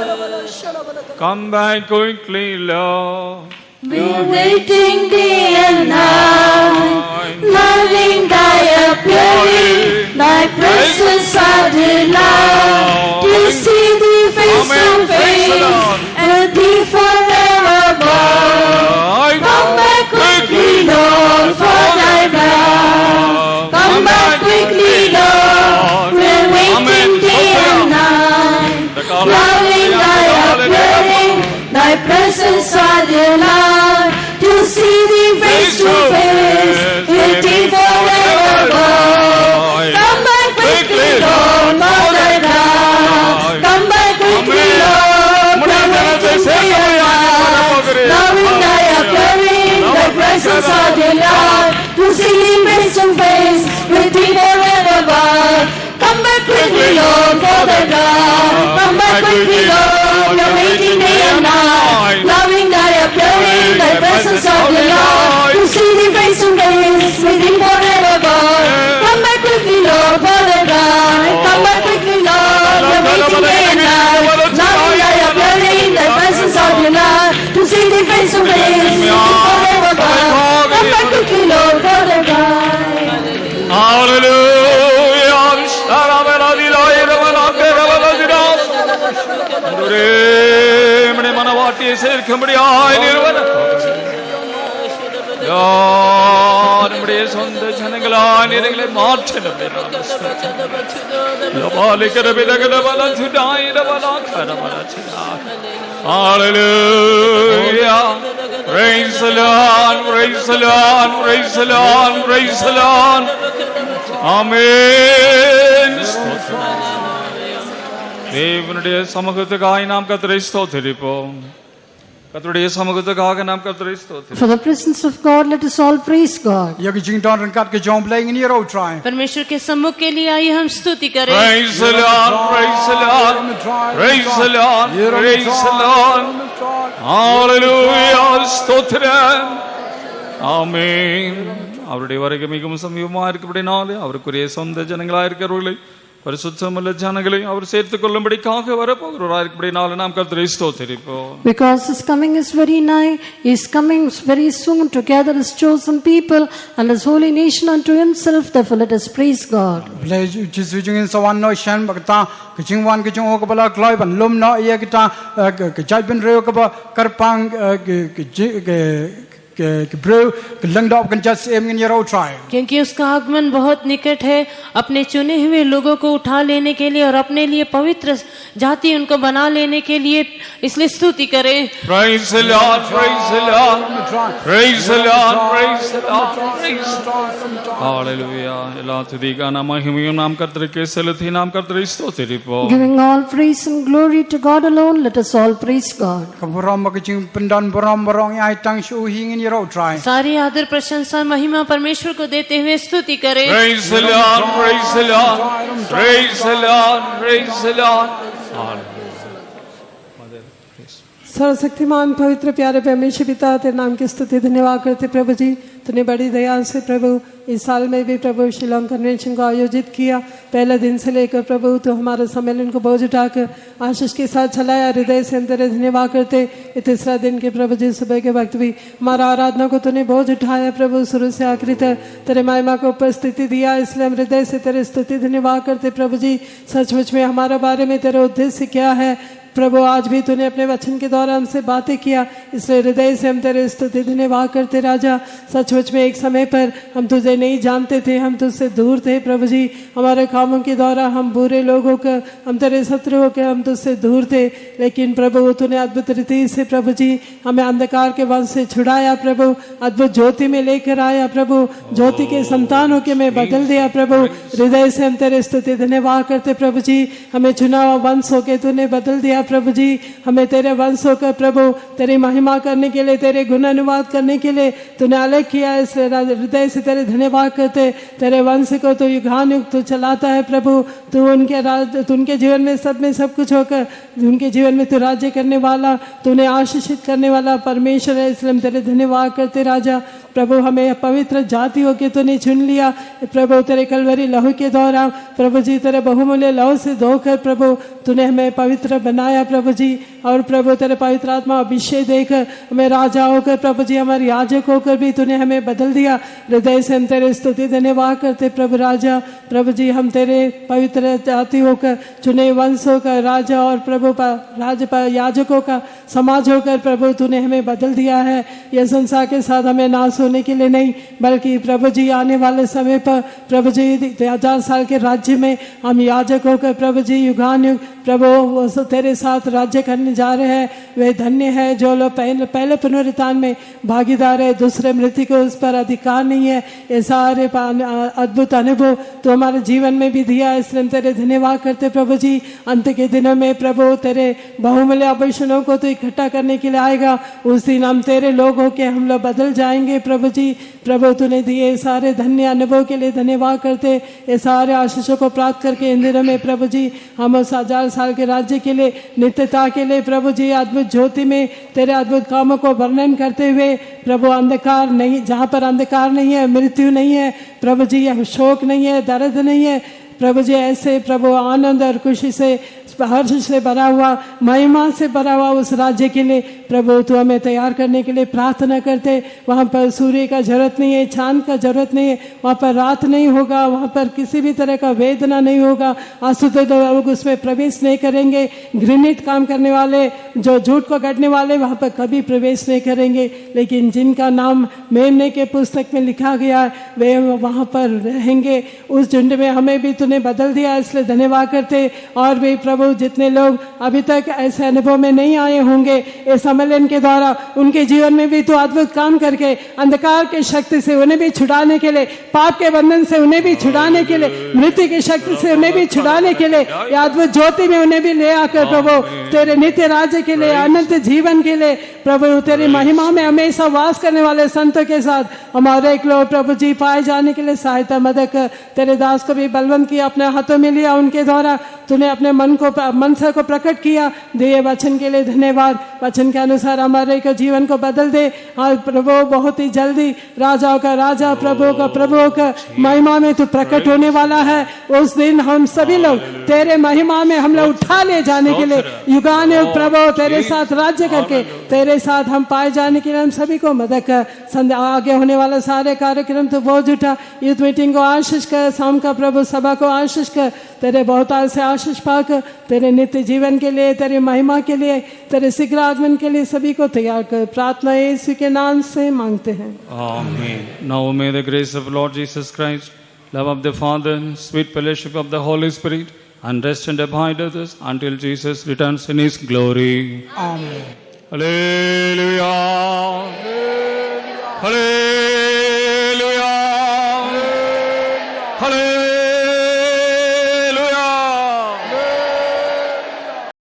Come back quickly, Lord. We're waiting day and night, loving thy appearing, thy presence our delight. To see thee face to face, and thee forevermore. Come back quickly, Lord, for thy wrath. Come back quickly, Lord. We're waiting day and night, loving thy appearing, thy presence our delight. To see thee face to face, with thee forevermore. Come back quickly, Lord, for thy wrath. Come back quickly, Lord, we're waiting day and night, loving thy appearing, thy presence our delight. To see thee face to face, with thee forevermore. Come back quickly, Lord, for thy wrath. Come back quickly, Lord, we're waiting day and night, loving thy appearing, thy presence of the Lord. To see thee face to face, with thee forevermore. Come back quickly, Lord, for thy wrath. Come back quickly, Lord, we're waiting day and night, loving thy appearing, thy presence of the Lord. To see thee face to face, with thee forevermore. Come back quickly, Lord, for thy wrath. Hallelujah. மனவாட்டியை சேர்க்கும்படியாய் நம்முடைய சொந்த ஜனங்களாய் நீங்களை மாற்றின Hallelujah. Praise the Lord. Praise the Lord. Praise the Lord. Praise the Lord. Amen. தேவனுடைய சமூகத்துக்காக நாம் கர்த்தரை ஸ்தோத்திரிப்போம். கர்த்தருடைய சமூகத்துக்காக நாம் கர்த்தரை ஸ்தோத்திரிப்போம். For the presence of God, let us all praise God. Yagi jing don ran kat ke jom playing in your old try. परमेश्वर के सम्मुख के लिए आइए हम स्तुति करें. Praise the Lord. Praise the Lord. Praise the Lord. Praise the Lord. Hallelujah. ஸ்தோத்திரம். ஆமென். அவருடைய வருகை மிகவும் சமீபமாக இருக்கிறபடினாலே அவருக்குரிய சொந்த ஜனங்களாக இருக்கிறவர்களை பரிசுத்தமுள்ள ஜனங்களை அவர் சேர்த்துக் கொள்ளும்படிக்காக வரப்போகிறவராயிருப்படினால நாம் கர்த்தரை ஸ்தோத்திரிப்போம். Because his coming is very nigh, he is coming very soon to gather his chosen people and his holy nation unto himself. Therefore let us praise God. Just viewing in Sawan no shan bagta kaching wan kaching okabala gloy ban lum no ye kita kajai ben reo kaba karpang क्योंकि उसका आगमन बहुत निकट है अपने चुने हुए लोगों को उठा लेने के लिए और अपने लिए पवित्र जाति उनको बना लेने के लिए, इसलिए स्तुति करें. Praise the Lord, praise the Lord, praise the Lord, praise the Lord, praise the Lord. Hallelujah. எல்லா துதிக்கான மகிமையும் நாம் கர்த்தருக்கே செலுத்தி நாம் கர்த்தரை ஸ்தோத்திரிப்போம். Giving all praise and glory to God alone, let us all praise God. सारी आदर प्रशंसा महिमा परमेश्वर को देते हुए स्तुति करें. Praise the Lord, praise the Lord, praise the Lord, praise the Lord. सर्वशक्तिमान पवित्र प्यारे परमेश्वर पिता, तेरे नाम की स्तुति धन्यवाद करते प्रभु जी. तूने बड़ी दया से प्रभु इस साल में भी प्रभु शिलोंग कन्वेंशन को आयोजित किया. पहले दिन से लेकर प्रभु तो हमारे सम्मेलन को बोझ उठाकर आशीष के साथ चलाया. हृदय से हम तेरे धन्यवाद करते. ये तीसरा दिन के प्रभु जी सुबह के वक्त भी हमारा आराधना को तूने बोझ उठाया प्रभु, शुरू से आखिरी तक तेरे महिमा को उपस्थिति दिया. इसलिए हम हृदय से तेरे स्तुति धन्यवाद करते प्रभु जी. सचमुच में हमारे बारे में तेरा उद्देश्य क्या है प्रभु, आज भी तूने अपने वचन के द्वारा हमसे बातें किया, इसलिए हृदय से हम तेरे स्तुति धन्यवाद करते राजा. सचमुच में एक समय पर हम तुझे नहीं जानते थे, हम तुझसे दूर थे प्रभु जी. हमारे कामों के द्वारा हम बुरे लोग होकर, हम तेरे शत्रु होकर हम तुझसे दूर थे. लेकिन प्रभु तूने अद्भुत रीति से प्रभु जी हमें अंधकार के वंश से छुड़ाया प्रभु, अद्भुत ज्योति में लेकर आया प्रभु, ज्योति के संतान होकर में बदल दिया प्रभु. हृदय से हम तेरे स्तुति धन्यवाद करते प्रभु जी. हमें चुना हुआ वंश होकर तूने बदल दिया प्रभु जी. हमें तेरे वंश होकर प्रभु तेरी महिमा करने के लिए, तेरे गुण अनुवाद करने के लिए तूने अलग किया. इसलिए हृदय से तेरे धन्यवाद करते. तेरे वंश को तो युगानुयुग तू चलाता है प्रभु. तू उनके जीवन में सब कुछ होकर उनके जीवन में तू राज्य करने वाला, तूने आशीषित करने वाला परमेश्वर है. इसलिए हम तेरे धन्यवाद करते राजा. प्रभु हमें पवित्र जाति होकर तूने चुन लिया प्रभु. तेरे कलवरी लहू के द्वारा प्रभु जी, तेरे बहुमूल्य लहू से धोकर प्रभु तूने हमें पवित्र बनाया प्रभु जी. और प्रभु तेरे पवित्र आत्मा अभिषेक देकर हमें राजा होकर प्रभु जी, हमारे याजक होकर भी तूने हमें बदल दिया. हृदय से हम तेरे स्तुति धन्यवाद करते प्रभु राजा. प्रभु जी हम तेरे पवित्र जाति होकर, चुने वंश होकर राजा और प्रभु याजकों का समाज होकर प्रभु तूने हमें बदल दिया है. यह संसार के साथ हमें नाश होने के लिए नहीं, बल्कि प्रभु जी आने वाले समय पर प्रभु जी 1000 साल के राज्य में हम याजक होकर प्रभु जी युगानुयुग प्रभु तेरे साथ राज्य करने जा रहे हैं. वे धन्य है जो लोग पहले पुनरुत्थान में भागीदार है, दूसरे मृत्यु को उस पर अधिकार नहीं है. ये सारे अद्भुत अनुभव तो हमारे जीवन में भी दिया. इसलिए हम तेरे धन्यवाद करते प्रभु जी. अंत के दिनों में प्रभु तेरे बहुमूल्य आभूषणों को तो इकट्ठा करने के लिए आएगा. उस दिन हम तेरे लोग होके हम लोग बदल जाएंगे प्रभु जी. प्रभु तूने दिए सारे धन्य अनुभव के लिए धन्यवाद करते. ये सारे आशीषों को प्राप्त करके इन दिनों में प्रभु जी हम उस 1000 साल के राज्य के लिए, नित्यता के लिए प्रभु जी अद्भुत ज्योति में तेरे अद्भुत कामों को वर्णन करते हुए प्रभु, अंधकार नहीं, जहाँ पर अंधकार नहीं है, मृत्यु नहीं है प्रभु जी, शोक नहीं है, दर्द नहीं है प्रभु जी, ऐसे प्रभु आनंद और खुशी से, हर्ष से भरा हुआ, महिमा से भरा हुआ उस राज्य के लिए प्रभु तू हमें तैयार करने के लिए प्रार्थना करते. वहाँ पर सूर्य का जरूरत नहीं है, चांद का जरूरत नहीं है, वहाँ पर रात नहीं होगा, वहाँ पर किसी भी तरह का वेदना नहीं होगा. आसुते लोग उसमें प्रवेश नहीं करेंगे. घृणित काम करने वाले, जो झूठ को गढ़ने वाले वहाँ पर कभी प्रवेश नहीं करेंगे. लेकिन जिनका नाम मेमने के पुस्तक में लिखा गया है वे वहाँ पर रहेंगे. उस झुंड में हमें भी तूने बदल दिया, इसलिए धन्यवाद करते. और भी प्रभु जितने लोग अभी तक ऐसे अनुभव में नहीं आए होंगे, इस सम्मेलन के द्वारा उनके जीवन में भी तो अद्भुत काम करके अंधकार की शक्ति से उन्हें भी छुड़ाने के लिए, पाप के बंधन से उन्हें भी छुड़ाने के लिए, मृत्यु की शक्ति से उन्हें भी छुड़ाने के लिए, या अद्भुत ज्योति में उन्हें भी ले आकर प्रभु तेरे नित्य राज्य के लिए, अनंत जीवन के लिए प्रभु तेरी महिमा में हमेशा वास करने वाले संतों के साथ हमारे एक लोग प्रभु जी पाए जाने के लिए सहायता मदद कर. तेरे दास को भी बलवंत किया, अपने हाथों में लिया, उनके द्वारा तूने अपने मनसा को प्रकट किया। दिए वचन के लिए धन्यवाद। वचन के अनुसार हमारे को जीवन को बदल दे। और प्रभु बहुत ही जल्दी राजाओं का राजा, प्रभु का महिमा में तू प्रकट होने वाला है। उस दिन हम सभी लोग तेरे महिमा में हम लोग उठा ले जाने के लिए युगानुयुग प्रभु तेरे साथ राज्य करके तेरे साथ हम पाए जाने के लिए हम सभी को मदद कर। आगे होने वाला सारे कार्यक्रम तो बोझ उठा। यूथ मीटिंग को आशीष कर, शाम का प्रभु सभा को आशीष कर, तेरे बहुतायत से आशीष पाकर तेरे नित्य जीवन के लिए, तेरी महिमा के लिए, तेरे शीघ्र आगमन के लिए सभी को तैयार कर। प्रार्थना यीशु के नाम से मांगते हैं, Amen. Now may the grace of Lord Jesus Christ, love of the Father, sweet fellowship of the Holy Spirit, and rest and abide with us until Jesus returns in His glory. Amen. Hallelujah. Hallelujah.